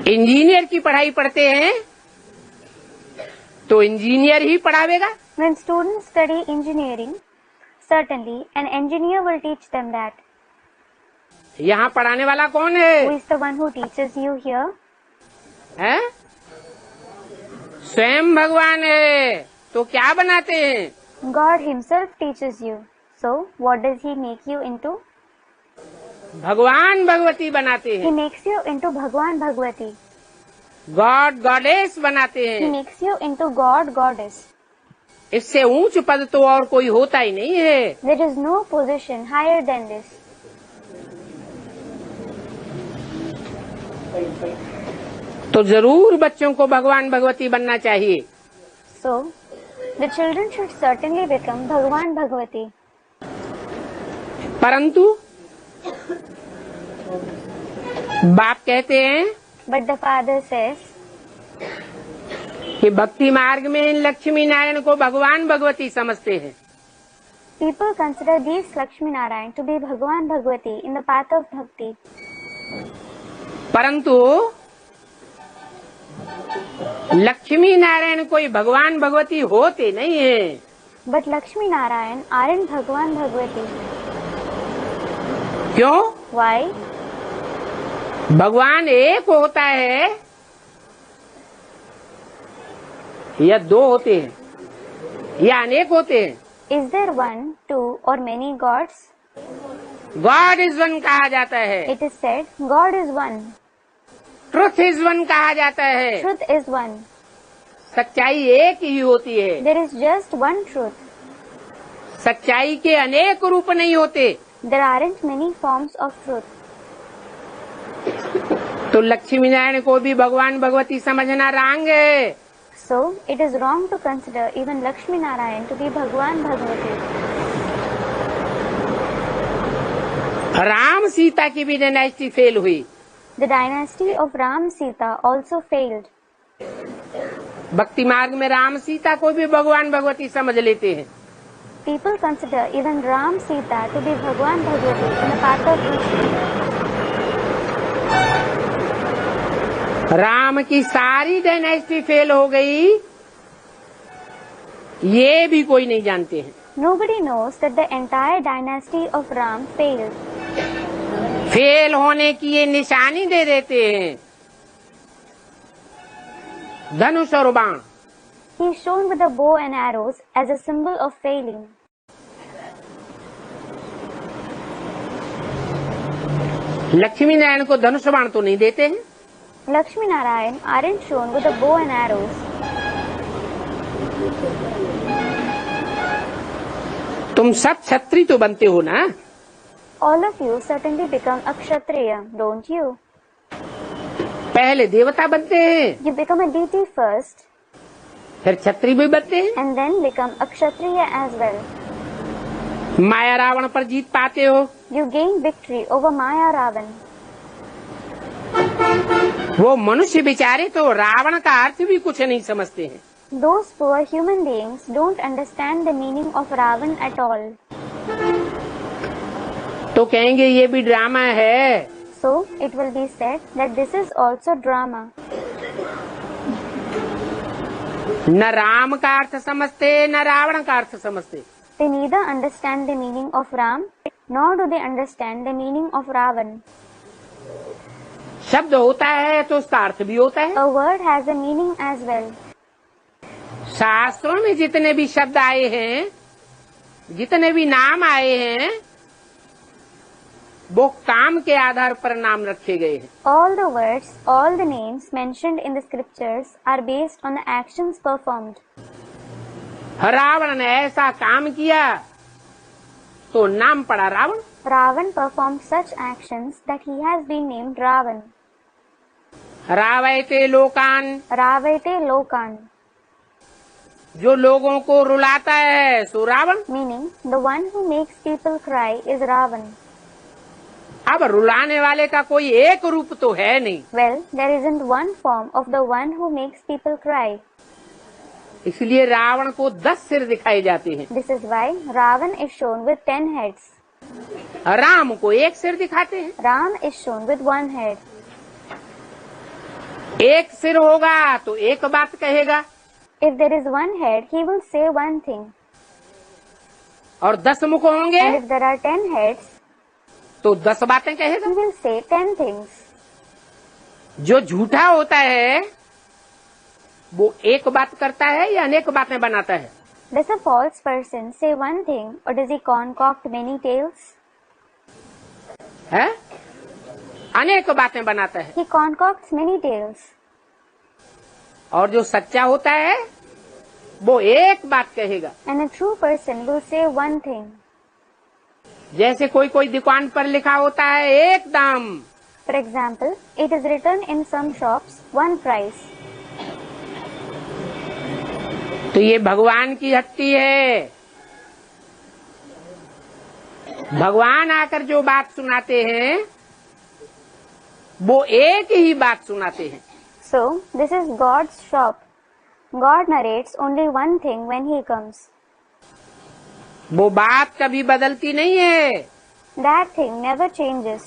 Engineer की पढ़ाई पढ़ते हैं तो इंजीनियर ही पढ़ावेगा। When students study engineering, certainly an engineer will teach them that. यहाँ पढ़ाने वाला कौन Who है? is the one who teaches you here? हैं? स्वयं भगवान है तो क्या बनाते हैं? God Himself teaches you. So, what does He make you into? भगवान भगवती बनाते He हैं। makes you into Bhagwan Bhagwati. God goddess बनाते He हैं। makes you into God Goddess. इससे ऊंच पद तो और कोई होता ही नहीं है। There is no position higher than this. तो जरूर बच्चों को भगवान भगवती बनना चाहिए। So, the children should certainly become Bhagwan Bhagwati. परंतु बाप कहते हैं But the Father says, कि भक्ति मार्ग में लक्ष्मी नारायण को भगवान भगवती समझते हैं। People consider these Lakshmi Narayan to be Bhagwan Bhagwati in the path of bhakti. परंतु लक्ष्मी नारायण कोई भगवान भगवती होते नहीं है। But Lakshmi Narayan aren't Bhagwan Bhagwati. क्यों? Why? भगवान एक होता है या दो होते हैं या अनेक होते हैं? Is there one, two, or many gods? God is one कहा जाता है। It is said, God is one. Truth is one कहा जाता है। Truth is one. सच्चाई एक ही होती है। There is just one truth. सच्चाई के अनेक रूप नहीं होते। There aren't many forms of truth. तो लक्ष्मी नारायण को भी भगवान भगवती समझना रॉन्ग है। So, it is wrong to consider even Lakshmi Narayan to be Bhagwan Bhagwati. Ram Sita की भी डायनेस्टी फेल हुई। The dynasty of Ram Sita also failed. भक्ति मार्ग में राम सीता को भी भगवान भगवती समझ लेते हैं। People consider even Ram Sita to be Bhagwan Bhagwati in the path of bhakti. Ram की सारी डायनेस्टी फेल हो गई, ये भी कोई नहीं जानते हैं। Nobody knows that the entire dynasty of Ram failed. Fail होने की ये निशानी दे देते हैं, धनुष और बाण। He is shown with the bow and arrows as a symbol of failing. Lakshmi Narayan को धनुष बाण तो नहीं देते हैं। Lakshmi Narayan aren't shown with the bow and arrows. तुम सब क्षत्रिय तो बनते हो ना? All of you certainly become a Kshatriya, don't you? पहले देवता बनते हैं, You become a deity first फिर क्षत्रिय भी बनते हैं। and then become a Kshatriya as well. माया रावण पर जीत पाते हो। You gain victory over Maya Ravan. वो मनुष्य बेचारे तो रावण का अर्थ भी कुछ नहीं समझते हैं। Those poor human beings don't understand the meaning of Ravan at all. तो कहेंगे ये भी ड्रामा है। So, it will be said that this is also drama. न राम का अर्थ समझते न रावण का अर्थ समझते। They neither understand the meaning of Ram, nor do they understand the meaning of Ravan. शब्द होता है तो उसका अर्थ भी होता है। A word has a meaning as well. शास्त्रों में जितने भी शब्द आए हैं, जितने भी नाम आए हैं, वो काम के आधार पर नाम रखे गए हैं। All the words, all the names mentioned in the scriptures are based on the actions performed. Ravan ने ऐसा काम किया तो नाम पड़ा Ravan. Ravan performed such actions that he has been named Ravan. रावयते लोकान, Ravete Lokan, जो लोगों को रुलाता है सो Ravan. meaning the one who makes people cry is Ravan. अब रुलाने वाले का कोई एक रूप तो है नहीं, Well, there isn't one form of the one who makes people cry. इसलिए रावण को 10 सिर दिखाए जाते हैं। This is why Ravan is shown with 10 heads. Ram को एक सिर दिखाते हैं। Ram is shown with 1 head. एक सिर होगा तो एक बात कहेगा, If there is 1 head, he will say 1 thing. और 10 मुख होंगे And if there are 10 heads, तो 10 बातें कहेगा। he will say 10 things. जो झूठा होता है वो एक बात करता है या अनेक बातें बनाता है? Does a false person say 1 thing or does he concoct many tales? है? अनेक बातें बनाता है। He concocts many tales. और जो सच्चा होता है वो एक बात कहेगा। And a true person will say 1 thing. जैसे कोई दुकान पर लिखा होता है एक दाम, For example, it is written in some shops 1 price. तो ये भगवान की हट्टी है। भगवान आकर जो बात सुनाते हैं वो एक ही बात सुनाते हैं। So, this is God's shop. God narrates only one thing when He comes. वो बात कभी बदलती नहीं है। That thing never changes.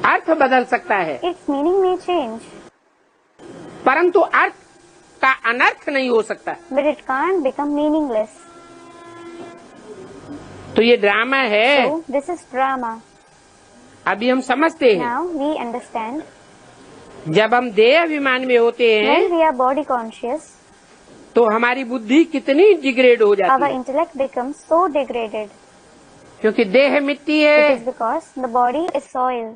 अर्थ बदल सकता है, Its meaning may change, परंतु अर्थ का अनर्थ नहीं हो सकता। but it can't become meaningless. तो ये ड्रामा है। So, this is drama. अभी हम समझते हैं। Now we understand. जब हम देह अभिमान में होते When हैं we are body conscious, तो हमारी बुद्धि कितनी डिग्रेड हो जाती our है, intellect becomes so degraded. क्योंकि देह मिट्टी It है। is because the body is soil.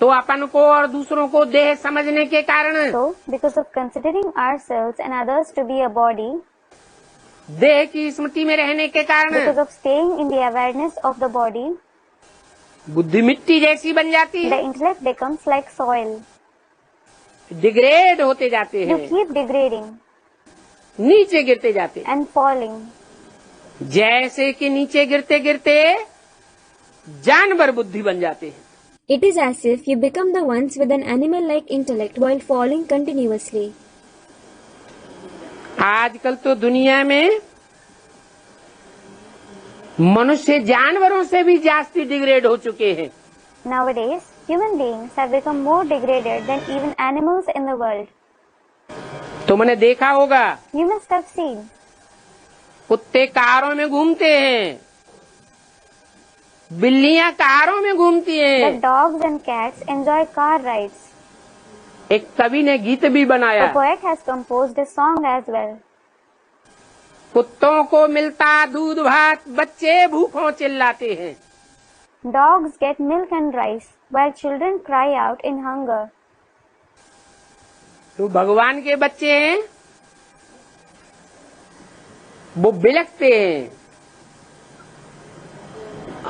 तो अपन को और दूसरों को देह समझने के कारण So, because of considering ourselves and others to be a body, देह की स्मृति में रहने के कारण because of staying in the awareness of the body, बुद्धि मिट्टी जैसी बन जाती the है, intellect becomes like soil. Degrade होते जाते You हैं, keep degrading नीचे गिरते जाते हैं। and falling. जैसे कि नीचे गिरते गिरते जानवर बुद्धि बन जाते हैं। It is as if you become the ones with an animal-like intellect while falling continuously. आजकल तो दुनिया में मनुष्य जानवरों से भी जास्ती डिग्रेड हो चुके हैं। Nowadays, human beings have become more degraded than even animals in the world. तुमने देखा होगा, You must have seen. कुत्ते कारों में घूमते हैं, बिल्लियां कारों में घूमती That हैं। dogs and cats enjoy car rides. एक कवि ने गीत भी The बनाया, poet has composed a song as well. कुत्तों को मिलता दूध भात, बच्चे भूखों चिल्लाते हैं। Dogs get milk and rice, while children cry out in hunger. तो भगवान के बच्चे हैं, वो बिलखते हैं,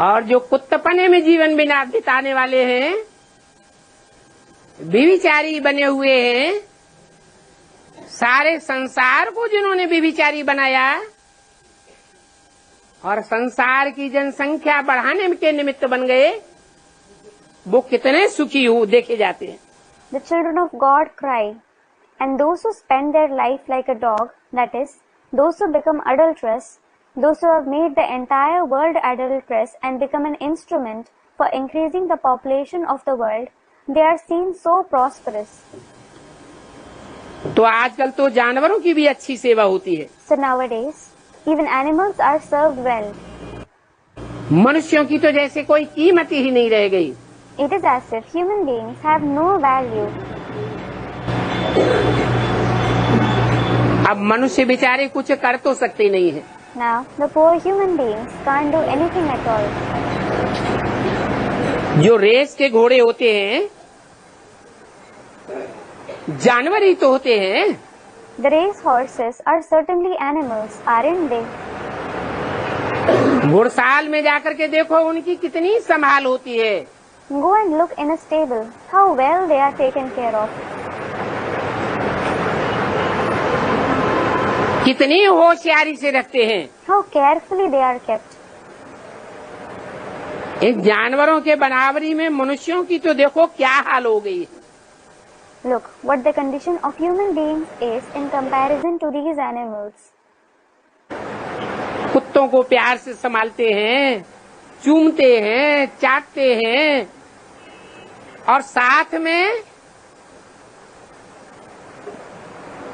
और जो कुत्तपने में जीवन बिताने वाले हैं, व्यभिचारी बने हुए हैं। सारे संसार को जिन्होंने व्यभिचारी बनाया और संसार की जनसंख्या बढ़ाने के निमित्त बन गए, वो कितने सुखी हो देखे जाते हैं। The children of God cry, and those who spend their life like a dog, that is, those who become adulterous, those who have made the entire world adulterous and become an instrument for increasing the population of the world, they are seen so prosperous. तो आजकल तो जानवरों की भी अच्छी सेवा होती है। So nowadays, even animals are served well. मनुष्यों की तो जैसे कोई कीमत ही नहीं रह गई। It is as if human beings have no value. अब मनुष्य बेचारे कुछ कर तो सकते नहीं है। Now, the poor human beings can't do anything at all. जो रेस के घोड़े होते हैं, जानवर ही तो होते हैं। The race horses are certainly animals, aren't they? घुड़साल में जाकर के देखो उनकी कितनी संभाल होती है। Go and look in a stable, how well they are taken care of. कितनी होशियारी से रखते हैं। How carefully they are kept. इन जानवरों के बराबरी में मनुष्यों की तो देखो क्या हाल हो गई है। Look what the condition of human beings is in comparison to these animals. कुत्तों को प्यार से संभालते हैं, चूमते हैं, चाटते हैं, और साथ में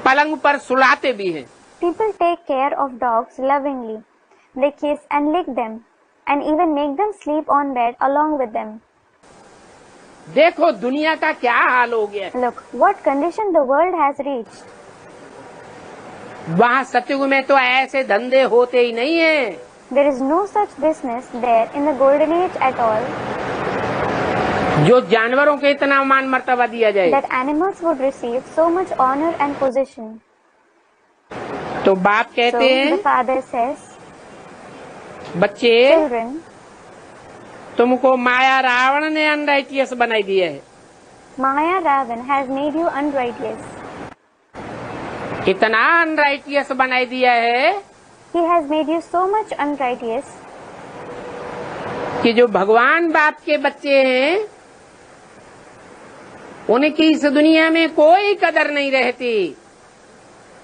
पलंग पर सुलाते भी हैं। People take care of dogs lovingly. They kiss and lick them, and even make them sleep on bed along with them. देखो दुनिया का क्या हाल हो गया है। Look what condition the world has reached. वहाँ सतयुग में तो ऐसे धंधे होते ही नहीं है। There is no such business there in the golden age at all, जो जानवरों को इतना मान मर्तबा दिया जाए। that animals would receive so much honor and position. तो बाप So कहते the हैं, father says, बच्चे children, तुमको माया रावण ने अनराइटियस बनाई दिया है। Maya Ravan has made you unrighteous. इतना अनराइटियस बनाई दिया है He has made you so much unrighteous कि जो भगवान बाप के बच्चे हैं उनकी इस दुनिया में कोई कदर नहीं रहती।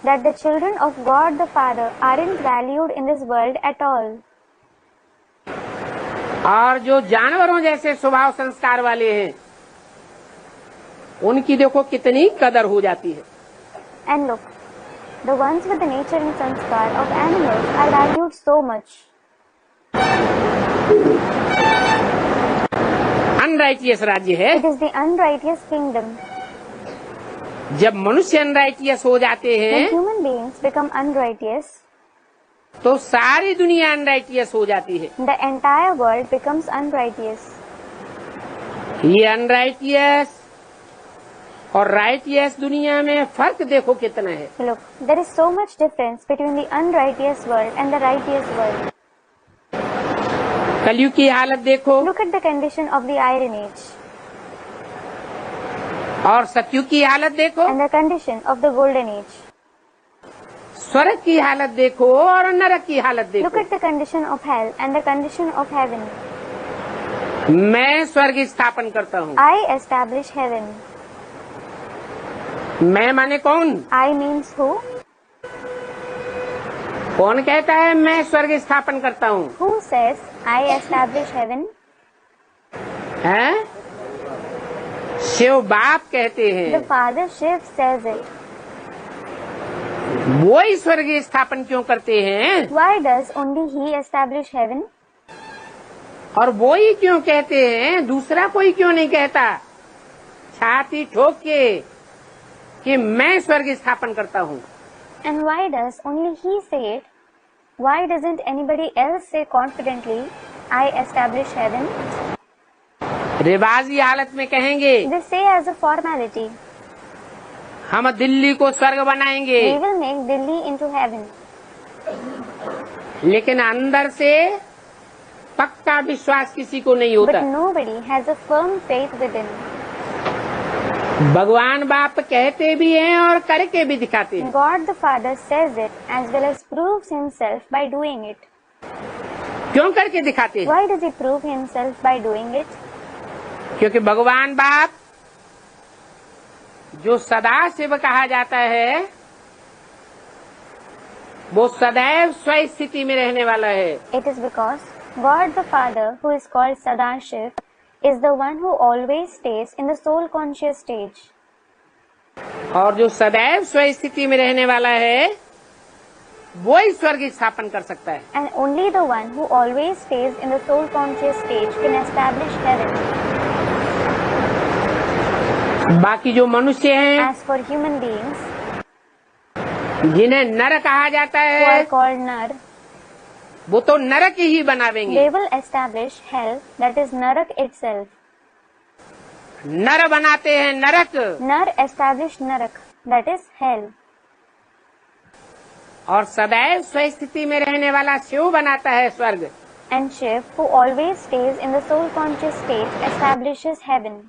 that the children of God the Father aren't valued in this world at all. और जो जानवरों जैसे स्वभाव संस्कार वाले हैं उनकी देखो कितनी कदर हो जाती है। And look, the ones with the nature and sanskar of animals are valued so much. Unrighteous राज्य है। It is the unrighteous kingdom. जब मनुष्य अनराइटियस हो जाते When हैं human beings become unrighteous, तो सारी दुनिया अनराइटियस हो जाती है। the entire world becomes unrighteous. ये अनराइटियस और राइटियस दुनिया में फर्क देखो कितना है। Look, there is so much difference between the unrighteous world and the righteous world. कलयुग की हालत देखो Look at the condition of the Iron Age और सतयुग की हालत देखो, and the condition of the Golden Age. स्वर्ग की हालत देखो और नरक की हालत Look देखो। at the condition of hell and the condition of heaven. मैं स्वर्ग स्थापन करता हूँ। I establish heaven. मैं माने कौन? I means who? कौन कहता है मैं स्वर्ग स्थापन करता हूँ? Who says I establish heaven? हैं? शिव बाप कहते The हैं। Father Shiv says it. वो ही स्वर्ग स्थापन क्यों करते हैं? Why does only He establish heaven? और वो ही क्यों कहते हैं, दूसरा कोई क्यों नहीं कहता छाती ठोक के कि मैं स्वर्ग स्थापन करता हूँ? And why does only He say it? Why doesn't anybody else say confidently, I establish heaven? रिवाजी हालत में कहेंगे They say as a formality, हम दिल्ली को स्वर्ग बनाएंगे, we will make Delhi into heaven. लेकिन अंदर से पक्का विश्वास किसी को नहीं होता। But nobody has a firm faith within. भगवान बाप कहते भी हैं और करके भी दिखाते हैं। God the Father says it as well as proves Himself by doing it. क्यों करके दिखाते हैं? Why does He prove Himself by doing it? क्योंकि भगवान बाप जो सदा शिव कहा जाता है वो सदैव स्व स्थिति में रहने वाला है। It is because God the Father, who is called Sadashiv, is the one who always stays in the soul conscious stage. और जो सदैव स्व स्थिति में रहने वाला है वो ही स्वर्ग स्थापन कर सकता है। And only the one who always stays in the soul conscious stage can establish heaven. बाकी जो मनुष्य हैं As for human beings, जिन्हें नर कहा जाता who are है called Nar, वो तो नरक ही बनावेंगे। they will establish hell, that is Narak itself. नर बनाते हैं नरक Nar establish Narak, that is hell. और सदैव स्व स्थिति में रहने वाला शिव बनाता है स्वर्ग। And Shiv, who always stays in the soul conscious state, establishes heaven.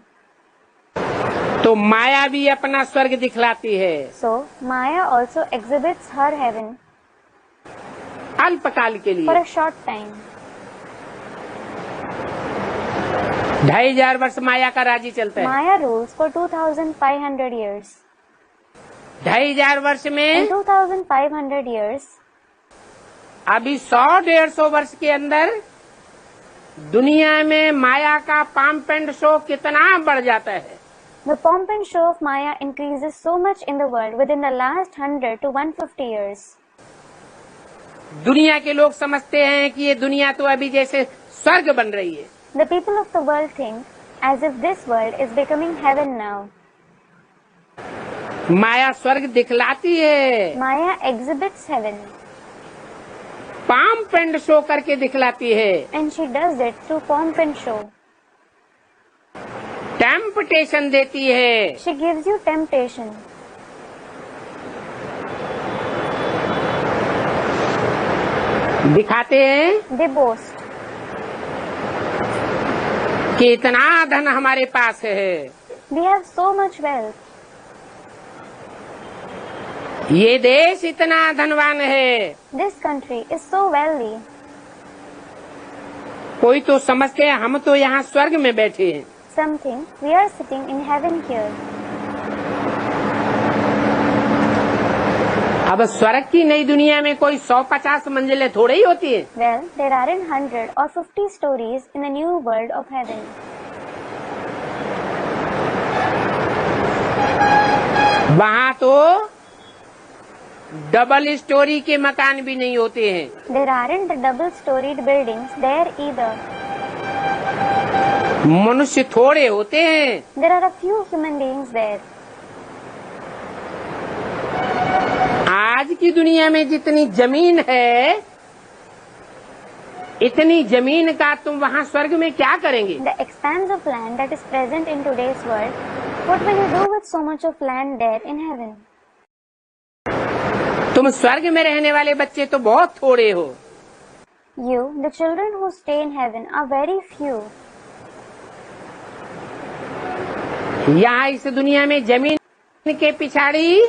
तो माया भी अपना स्वर्ग दिखलाती है So, Maya also exhibits her heaven अल्पकाल के for लिए। a short time. 2500 वर्ष माया का राज्य चलता है। Maya rules for 2500 years. 2500 वर्ष In में 2500 years, अभी 100-150 वर्ष के अंदर दुनिया में माया का पंप एंड शो कितना बढ़ जाता है। the pomp and show of Maya increases so much in the world within the last 100 to 150 years. दुनिया के लोग समझते हैं कि ये दुनिया तो अभी जैसे स्वर्ग बन रही है। The people of the world think as if this world is becoming heaven now. माया स्वर्ग दिखलाती है, Maya exhibits heaven, pump and show करके दिखलाती है, and she does it through pomp and show. Temptation देती है, She gives you temptation. दिखाते हैं They boast कि इतना धन हमारे पास है, we have so much wealth. ये देश इतना धनवान है। This country is so wealthy. कोई तो समझते हैं हम तो यहाँ स्वर्ग में बैठे हैं। Something we are sitting in heaven here. अब स्वर्ग की नई दुनिया में कोई 150 मंजिलें थोड़ी ही होती है। Well, there aren't 100 or 50 stories in the new world of heaven. वहाँ तो डबल स्टोरी के मकान भी नहीं होते हैं। There aren't the double-storied buildings there either. मनुष्य थोड़े होते हैं। There are a few human beings there. आज की दुनिया में जितनी जमीन है, इतनी जमीन का तुम वहाँ स्वर्ग में क्या करेंगे? The expanse of land that is present in today's world, what will you do with so much of land there in heaven? तुम स्वर्ग में रहने वाले बच्चे तो बहुत थोड़े हो। You, the children who stay in heaven, are very few. यहाँ इस दुनिया में जमीन के पिछाड़ी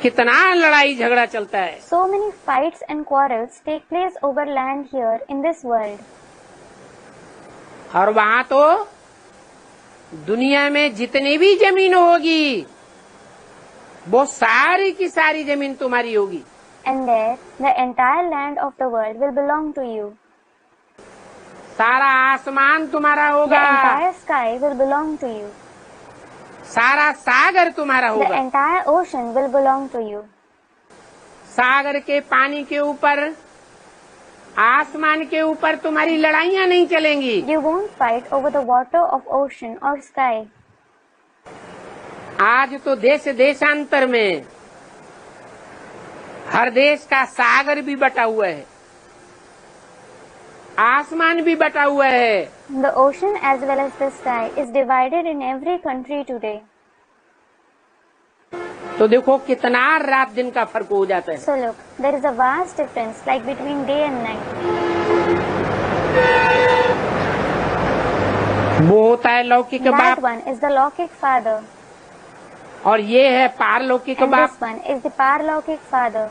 कितना लड़ाई झगड़ा चलता है। So many fights and quarrels take place over land here in this world. और वहाँ तो दुनिया में जितनी भी जमीन होगी, वो सारी की सारी जमीन तुम्हारी होगी। And there, the entire land of the world will belong to you. सारा आसमान तुम्हारा The होगा, entire sky will belong to you. सारा सागर तुम्हारा The होगा। entire ocean will belong to you. सागर के पानी के ऊपर, आसमान के ऊपर तुम्हारी लड़ाइयाँ नहीं चलेंगी। You won't fight over the water of ocean or sky. आज तो देश देशांतर में हर देश का सागर भी बटा हुआ है, आसमान भी बटा हुआ है। The ocean as well as the sky is divided in every country today. तो देखो कितना रात दिन का फर्क हो जाता है। So look, there is a vast difference like between day and night. वो होता है लौकिक That बाप one is the Lokik father और ये है पारलौकिक and बाप। this one is the Parlokik father.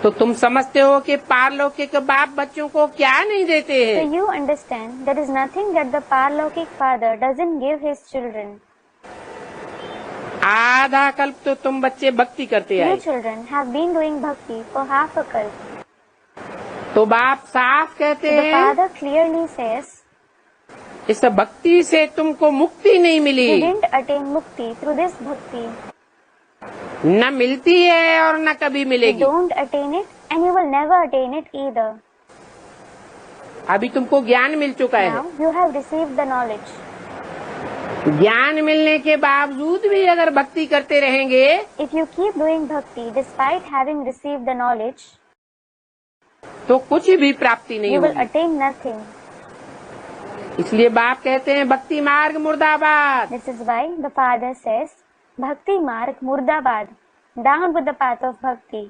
तो तुम समझते हो कि पारलौकिक बाप बच्चों को क्या नहीं देते So हैं? you understand there is nothing that the Parlokik father doesn't give his children. आधा कल्प तो तुम बच्चे भक्ति करते You आए, children have been doing bhakti for half a kalp. तो बाप साफ कहते The हैं father clearly says, इस भक्ति से तुमको मुक्ति नहीं मिली, you didn't attain mukti through this bhakti. न मिलती है और न कभी You मिलेगी। don't attain it and you will never attain it either. अभी तुमको ज्ञान मिल चुका है। Now you have received the knowledge. ज्ञान मिलने के बावजूद भी अगर भक्ति करते रहेंगे If you keep doing bhakti despite having received the knowledge, तो कुछ भी प्राप्ति नहीं you will होगी। attain nothing. इसलिए बाप कहते हैं भक्ति मार्ग मुर्दाबाद। This is why the father says, Bhakti Marg Murdabad, down with the path of bhakti.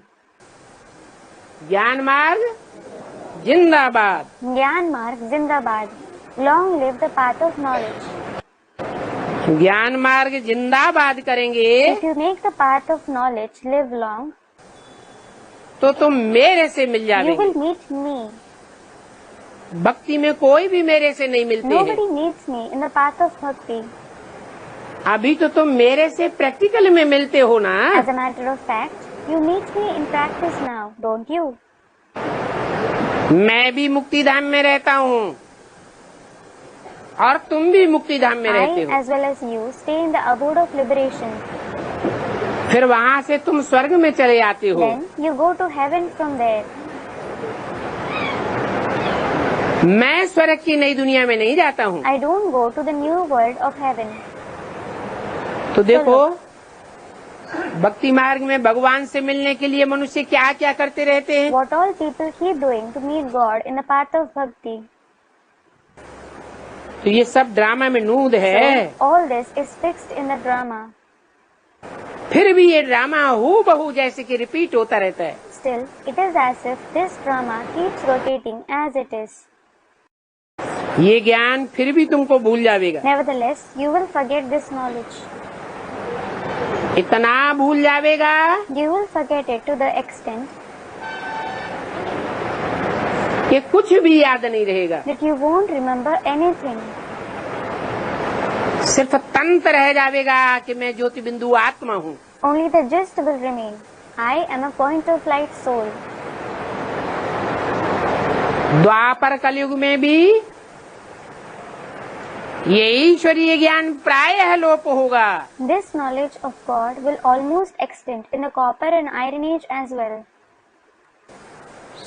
ज्ञान मार्ग जिंदाबाद। Gyan Marg Zindabad, long live the path of knowledge. ज्ञान मार्ग जिंदाबाद करेंगे If you make the path of knowledge live long, तो तुम मेरे से मिल you जाओगे। will meet me. भक्ति में कोई भी मेरे से नहीं मिलते हैं। Nobody meets me in the path of bhakti. अभी तो तुम मेरे से प्रैक्टिकल में मिलते हो ना। As a matter of fact, you meet me in practice now, don't you? मैं भी मुक्ति धाम में रहता हूँ और तुम भी मुक्ति धाम में रहते I, हो। as well as you, stay in the abode of liberation. फिर वहाँ से तुम स्वर्ग में चले आते हो। Then you go to heaven from there. मैं स्वर्ग की नई दुनिया में नहीं जाता हूँ। I don't go to the new world of heaven. तो देखो भक्ति मार्ग में भगवान से मिलने के लिए मनुष्य क्या क्या करते रहते हैं। What all people keep doing to meet God in the path of bhakti. तो ये सब ड्रामा में नूद है। So, all this is fixed in the drama. फिर भी ये ड्रामा हूबहू जैसे कि रिपीट होता रहता है। Still, it is as if this drama keeps rotating as it is. ये ज्ञान फिर भी तुमको भूल जाएगा। Nevertheless, you will forget this knowledge. इतना भूल जाएगा You will forget it to the extent कि कुछ भी याद नहीं रहेगा। that you won't remember anything. सिर्फ तंत्र रह जाएगा कि मैं ज्योति बिंदु आत्मा हूँ। Only the gist will remain. I am a point of light soul. द्वापर कलयुग में भी ये ईश्वरीय ज्ञान प्रायः लोप होगा। This knowledge of God will almost extinct in the copper and iron age as well.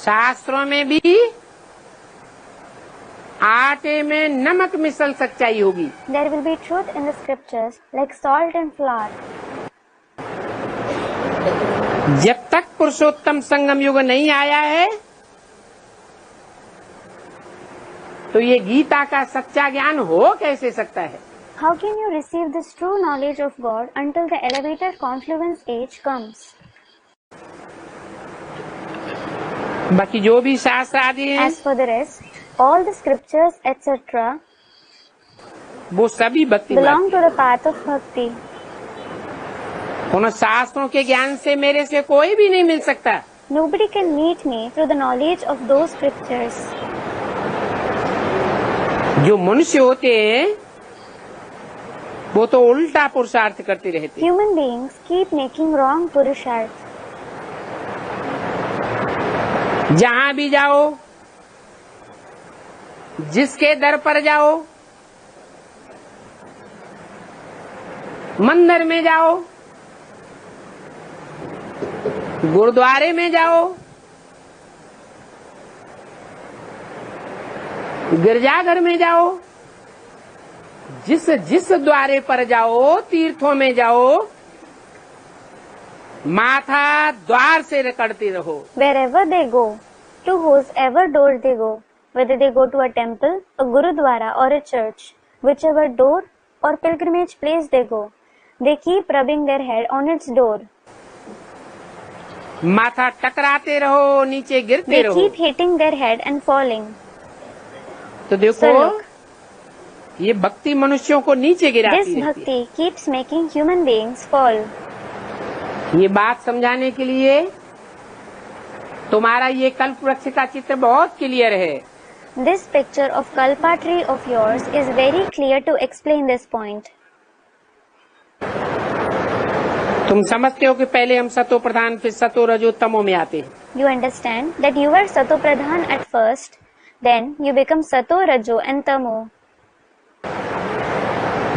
शास्त्रों में भी आटे में नमक मिसल सच्चाई होगी। There will be truth in the scriptures like salt and flour. जब तक पुरुषोत्तम संगम युग नहीं आया है तो ये गीता का सच्चा ज्ञान हो कैसे सकता है? How can you receive this true knowledge of God until the elevated confluence age comes? बाकी जो भी शास्त्र आदि हैं As for the rest, all the scriptures etc. वो सभी भक्ति belong to the path of bhakti. उन शास्त्रों के ज्ञान से मेरे से कोई भी नहीं मिल सकता। Nobody can meet me through the knowledge of those scriptures. जो मनुष्य होते हैं वो तो उल्टा पुरुषार्थ करते रहते हैं। Human beings keep making wrong purusharth. जहाँ भी जाओ, जिसके दर पर जाओ, मंदिर में जाओ, गुरुद्वारे में जाओ, गिरजाघर में जाओ, जिस द्वारे पर जाओ, तीर्थों में जाओ, माथा द्वार से रगड़ते रहो। Wherever they go, to whosever door they go, whether they go to a temple, a gurudwara or a church, whichever door or pilgrimage place they go, they keep rubbing their head on its door. माथा टकराते रहो, नीचे गिरते They रहो। keep hitting their head and falling. तो देखो So look, ये भक्ति मनुष्यों को नीचे this गिराती रहती bhakti keeps making human beings fall. है। ये बात समझाने के लिए तुम्हारा ये कल्प वृक्ष का चित्र बहुत क्लियर है। This picture of Kalpa tree of yours is very clear to explain this point. तुम समझते हो कि पहले हम सतो प्रधान फिर सतो रजो तमो में आते हैं। You understand that you were Sato Pradhan at first, then you become Sato, Rajo and Tamo.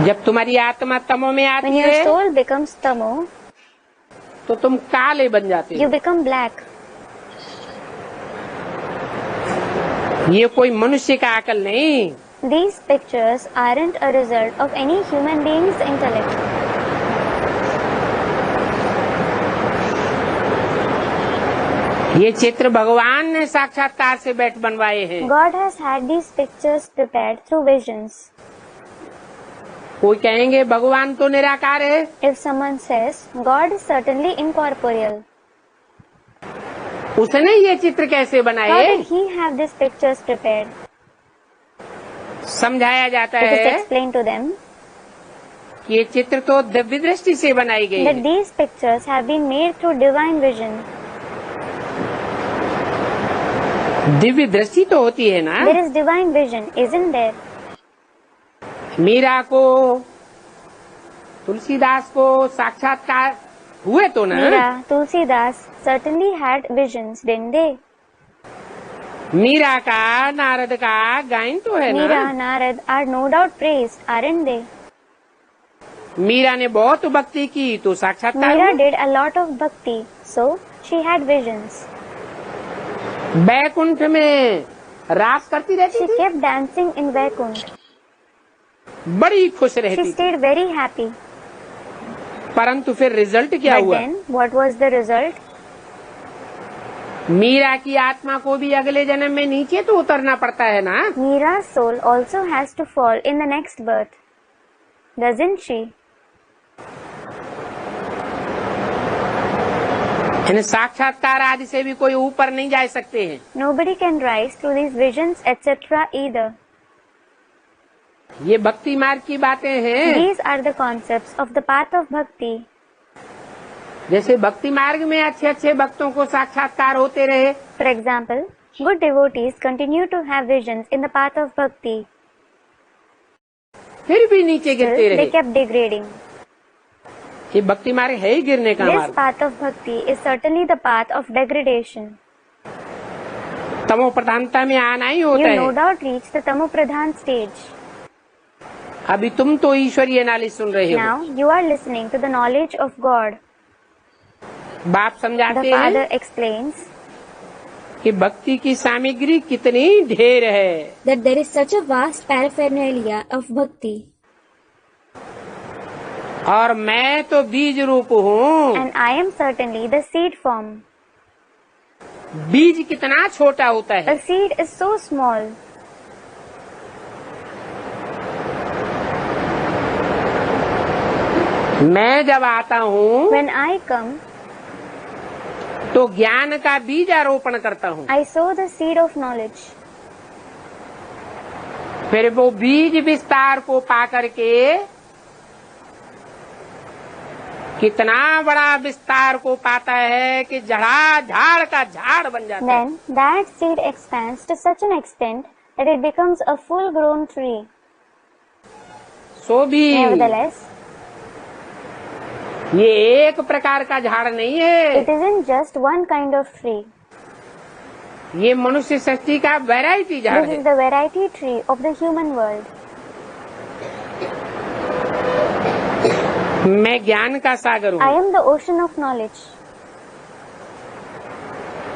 जब तुम्हारी आत्मा तमो में आती When your है soul becomes Tamo, तो तुम काले बन जाते you हो। become black. ये कोई मनुष्य का अकल नहीं, These pictures aren't a result of any human being's intellect. ये चित्र भगवान ने साक्षात्कार से बैठ बनवाए हैं। God has had these pictures prepared through visions. कोई कहेंगे भगवान तो निराकार है, If someone says, God is certainly incorporeal, उसने ये चित्र कैसे how बनाए? did he have these pictures prepared? समझाया जाता It is है explained to them कि ये चित्र तो दिव्य दृष्टि से बनाई गई that है। these pictures have been made through divine vision. Divya दृष्टि तो होती है ना। There is divine vision, isn't there? Meera को, तुलसीदास को साक्षात्कार हुए तो ना। Meera, Tulsidas certainly had visions, didn't they? Meera का, नारद का गायन तो है Meera, ना। Narad are no doubt praised, aren't they? Meera ने बहुत भक्ति की तो साक्षात्कार Meera हुआ। did a lot of bhakti, so she had visions. Baikunth में रास करती रहती She थी, kept dancing in Vaikunt. बड़ी खुश She रहती थी। stayed very happy. परंतु फिर रिजल्ट क्या But हुआ? then, what was the result? Meera की आत्मा को भी अगले जन्म में नीचे तो उतरना पड़ता है ना। Meera's soul also has to fall in the next birth, doesn't she? इन साक्षात्कार आदि से भी कोई ऊपर नहीं जा सकते हैं। Nobody can rise through these visions, etc. either. ये भक्ति मार्ग की बातें हैं। These are the concepts of the path of bhakti. जैसे भक्ति मार्ग में अच्छे अच्छे भक्तों को साक्षात्कार होते रहे, For example, good devotees continue to have visions in the path of bhakti. फिर भी नीचे Still, गिरते they रहे। kept degrading. ये भक्ति मार्ग है ही गिरने का This मार्ग। path of bhakti is certainly the path of degradation. तमो प्रधानता में आना ही होता You no है। doubt reach the Tamo Pradhan stage. अभी तुम तो ईश्वरीय नाली सुन रहे हो। Now you are listening to the knowledge of God. बाप The समझाते Father हैं explains कि भक्ति की सामग्री कितनी ढेर है। that there is such a vast paraphernalia of bhakti. और मैं तो बीज रूप हूँ। and I am certainly the seed form. बीज कितना छोटा होता A है। seed is so small. मैं जब आता हूँ When I come, तो ज्ञान का बीज आरोपण करता हूँ। I sow the seed of knowledge. फिर वो बीज विस्तार को पा करके कितना बड़ा विस्तार को पाता है कि झाड़ का झाड़ बन जाता है। Then that seed expands to such an extent that it becomes a full-grown tree. सो भी Nevertheless, ये एक प्रकार का झाड़ नहीं है। it isn't just one kind of tree. ये मनुष्य सृष्टि का वैरायटी झाड़ This है। is the variety tree of the human world. मैं ज्ञान का सागर I हूँ। am the ocean of knowledge.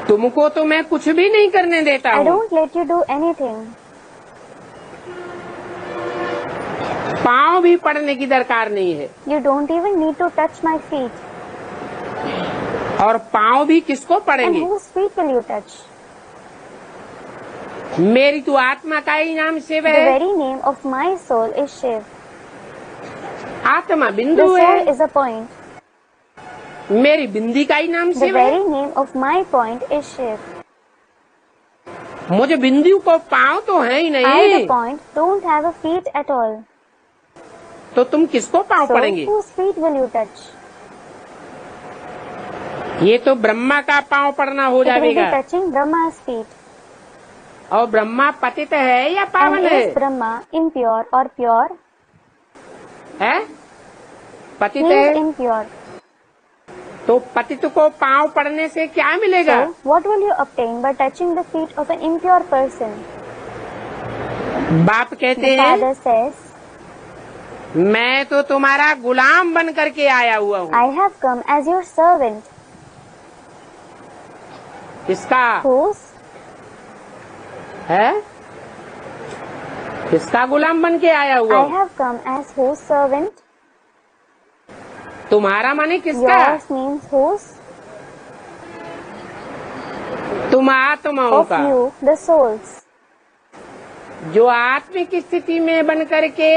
तुमको तो मैं कुछ भी नहीं करने देता I हूँ। don't let you do anything. पाँव भी पड़ने की दरकार नहीं है। You don't even need to touch my feet. और पाँव भी किसको And पड़ेंगे? whose feet will you touch? मेरी तो आत्मा का ही नाम शिव The है। very name of my soul is Shiv. आत्मा The बिंदु soul है। is a point. मेरी बिंदी का ही नाम The शिव है। very name of my point is Shiv. मुझे बिंदु को पाँव तो है ही I, नहीं। the point, don't have a feet at all. तो तुम किसको पाँव So, पड़ेंगे? whose feet will you touch? ये तो ब्रह्मा का पाँव पड़ना हो It will be जाएगा। touching Brahma's feet. और ब्रह्मा पतित है या And पावन is है? Brahma impure or pure? है? पतित He is है। impure. तो पतित को पाँव पड़ने से क्या मिलेगा? So, what will you obtain by touching the feet of an impure person? बाप कहते The हैं father says, मैं तो तुम्हारा गुलाम बन करके आया हुआ हूँ। I have come as your servant. किसका Whose? है? किसका गुलाम बन के आया हुआ I हूँ? have come as whose servant? तुम्हारा माने किसका? Yours means whose? तुम आत्माओं Of का, you, the souls. जो आत्मिक स्थिति में बन करके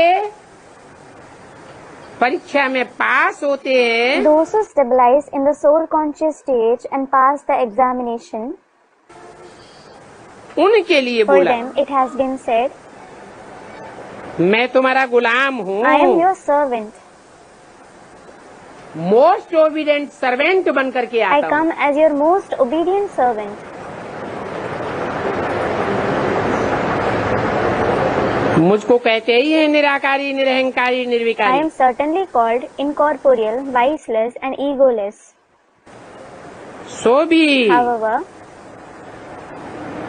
परीक्षा में पास होते हैं, Those who stabilize in the soul conscious stage and pass the examination, उनके लिए for बोला them it has been said, मैं तुम्हारा गुलाम हूँ। I am your servant. Most obedient servant बन करके I आता हूँ। come as your most obedient servant. मुझको कहते ही है निराकारी, निरहंकारी, I निर्विकारी। am certainly called incorporeal, viceless and egoless. सो भी However,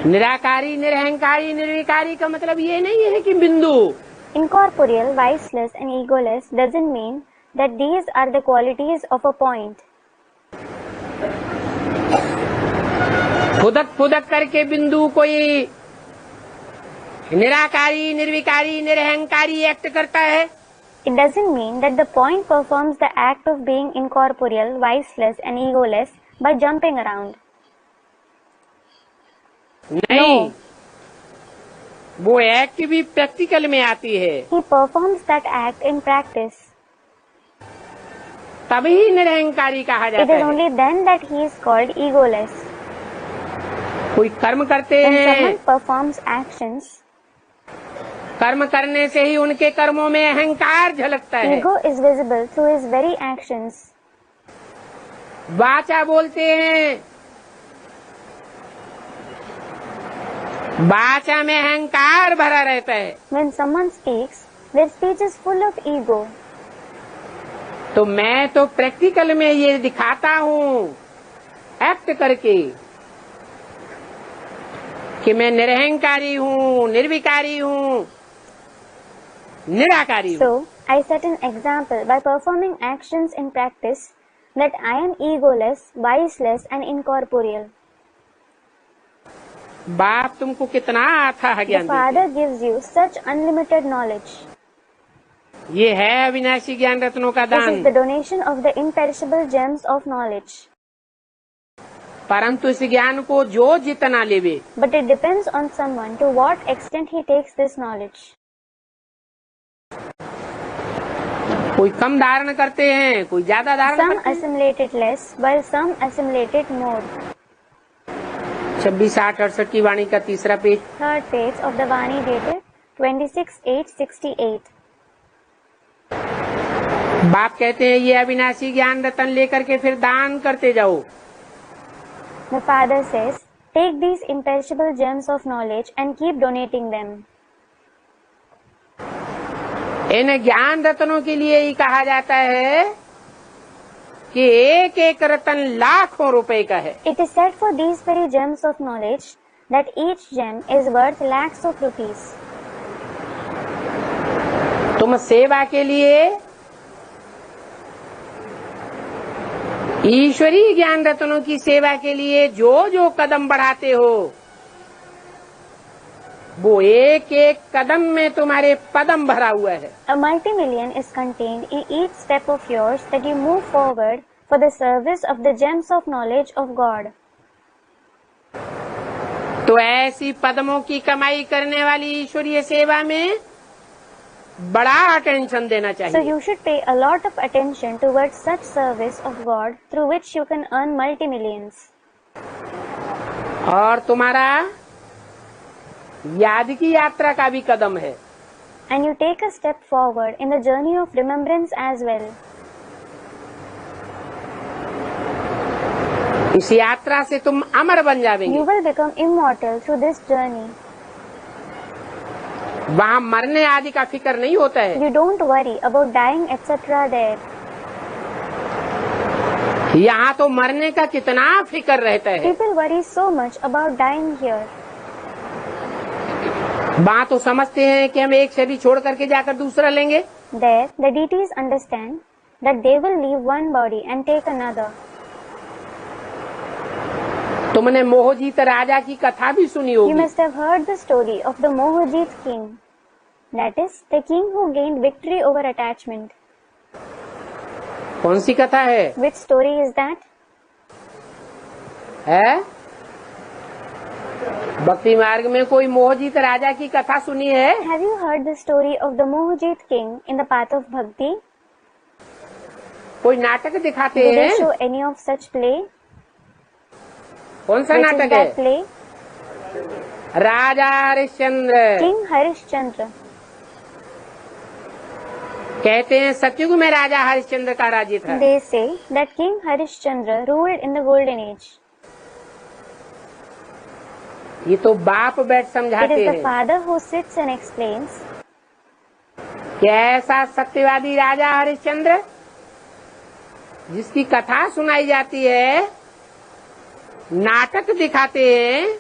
निराकारी, निरहंकारी, निर्विकारी का मतलब ये नहीं है कि बिंदु। incorporeal, viceless and egoless doesn't mean that these are the qualities of a point. फुदक फुदक करके बिंदु कोई निराकारी, निर्विकारी, निरहंकारी एक्ट करता है। It doesn't mean that the point performs the act of being incorporeal, viceless and egoless by jumping around. नहीं, वो act भी practical में आती है, He performs that act in practice. तभी निरहंकारी कहा It जाता is है। only then that he is called egoless. कोई कर्म करते When हैं, someone performs actions, कर्म करने से ही उनके कर्मों में अहंकार झलकता है। ego is visible through his very actions. वाचा बोलते हैं, वाचा में अहंकार भरा रहता है। When someone speaks, their speech is full of ego. तो मैं तो प्रैक्टिकल में ये दिखाता हूँ एक्ट करके कि मैं निरहंकारी हूँ, निर्विकारी हूँ, निराकारी हूँ। So, I set an example by performing actions in practice that I am egoless, viceless and incorporeal. बाप तुमको कितना अथाह The ज्ञान Father देते gives you such unlimited knowledge. हैं। ये है अविनाशी ज्ञान रत्नों का This दान। is the donation of the imperishable gems of knowledge. परंतु इस ज्ञान को जो जितना लेवे, But it depends on someone to what extent he takes this knowledge. कोई कम धारण करते हैं, कोई ज्यादा धारण Some करते हैं। assimilate it less, while some assimilate it more. 26-8-68 की वाणी का तीसरा page. Third page of the Vani dated 26/8/68. बाप कहते हैं ये अविनाशी ज्ञान रतन लेकर के फिर दान करते जाओ। The Father says, take these imperishable gems of knowledge and keep donating them. इन ज्ञान रत्नों के लिए ही कहा जाता है कि एक एक रतन लाखों रुपए का है। It is said for these very gems of knowledge that each gem is worth lakhs of rupees. तुम सेवा के लिए ईश्वरीय ज्ञान रत्नों की सेवा के लिए जो जो कदम बढ़ाते हो, वो एक एक कदम में तुम्हारे पदम भरा हुआ है। A multi-million is contained in each step of yours that you move forward for the service of the gems of knowledge of God. तो ऐसी पदमों की कमाई करने वाली ईश्वरीय सेवा में बड़ा अटेंशन देना So चाहिए। you should pay a lot of attention towards such service of God through which you can earn multi-millions. और तुम्हारा याद की यात्रा का भी कदम है। And you take a step forward in the journey of remembrance as well. इस यात्रा से तुम अमर बन You जाओगे। will become immortal through this journey. वहाँ मरने आदि का फिक्र नहीं होता है। You don't worry about dying etc. there. यहाँ तो मरने का कितना फिक्र रहता है। People worry so much about dying here. वहाँ तो समझते हैं कि हम एक शरीर छोड़ करके जाकर दूसरा लेंगे। There, the deities understand that they will leave one body and take another. तुमने मोहजीत राजा की कथा भी सुनी You होगी। must have heard the story of the Mohojit king. That is, the king who gained victory over attachment. कौन सी कथा है? Which story is that? है भक्ति मार्ग में कोई मोहजीत राजा की कथा सुनी है? Have you heard the story of the Mohojit king in the path of bhakti? कोई नाटक दिखाते Did they हैं? show any of such play? कौन सा Which is नाटक है? that play? Raja Harishchandra. King Harishchandra. कहते हैं सतयुग में राजा हरिश्चंद्र का राज्य था। They say that King Harishchandra ruled in the golden age. ये तो बाप बैठ It समझाते is the हैं father who sits and explains कि ऐसा सत्यवादी राजा हरिश्चंद्र जिसकी कथा सुनाई जाती है, नाटक दिखाते हैं,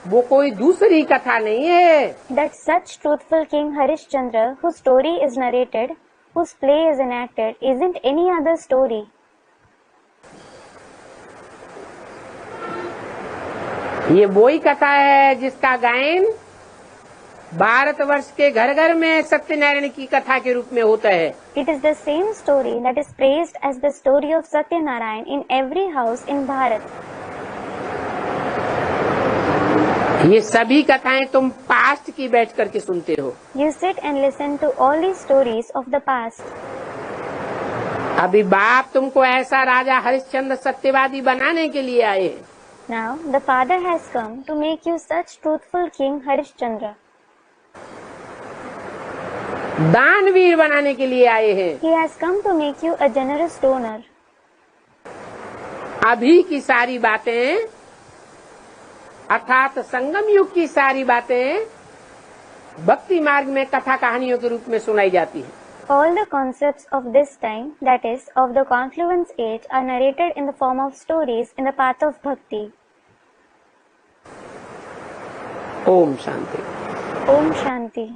वो कोई दूसरी कथा नहीं है। that such truthful King Harishchandra, whose story is narrated, whose play is enacted, isn't any other story. ये वही कथा है जिसका गायन भारतवर्ष के घर घर में सत्यनारायण की कथा के रूप में होता है। It is the same story that is praised as the story of Satyanarayan in every house in Bharat. ये सभी कथाएं तुम पास्ट की बैठ करके सुनते हो। You sit and listen to all these stories of the past. अभी बाप तुमको ऐसा राजा हरिश्चंद्र सत्यवादी बनाने के लिए आए हैं। Now, the Father has come to make you such truthful King Harishchandra. दानवीर बनाने के लिए आए हैं। He has come to make you a generous donor. अभी की सारी बातें अर्थात संगम युग की सारी बातें भक्ति मार्ग में कथा कहानियों के रूप में सुनाई जाती है। All the concepts of this time, that is, of the confluence age, are narrated in the form of stories in the path of bhakti. Om Shanti. Om Shanti.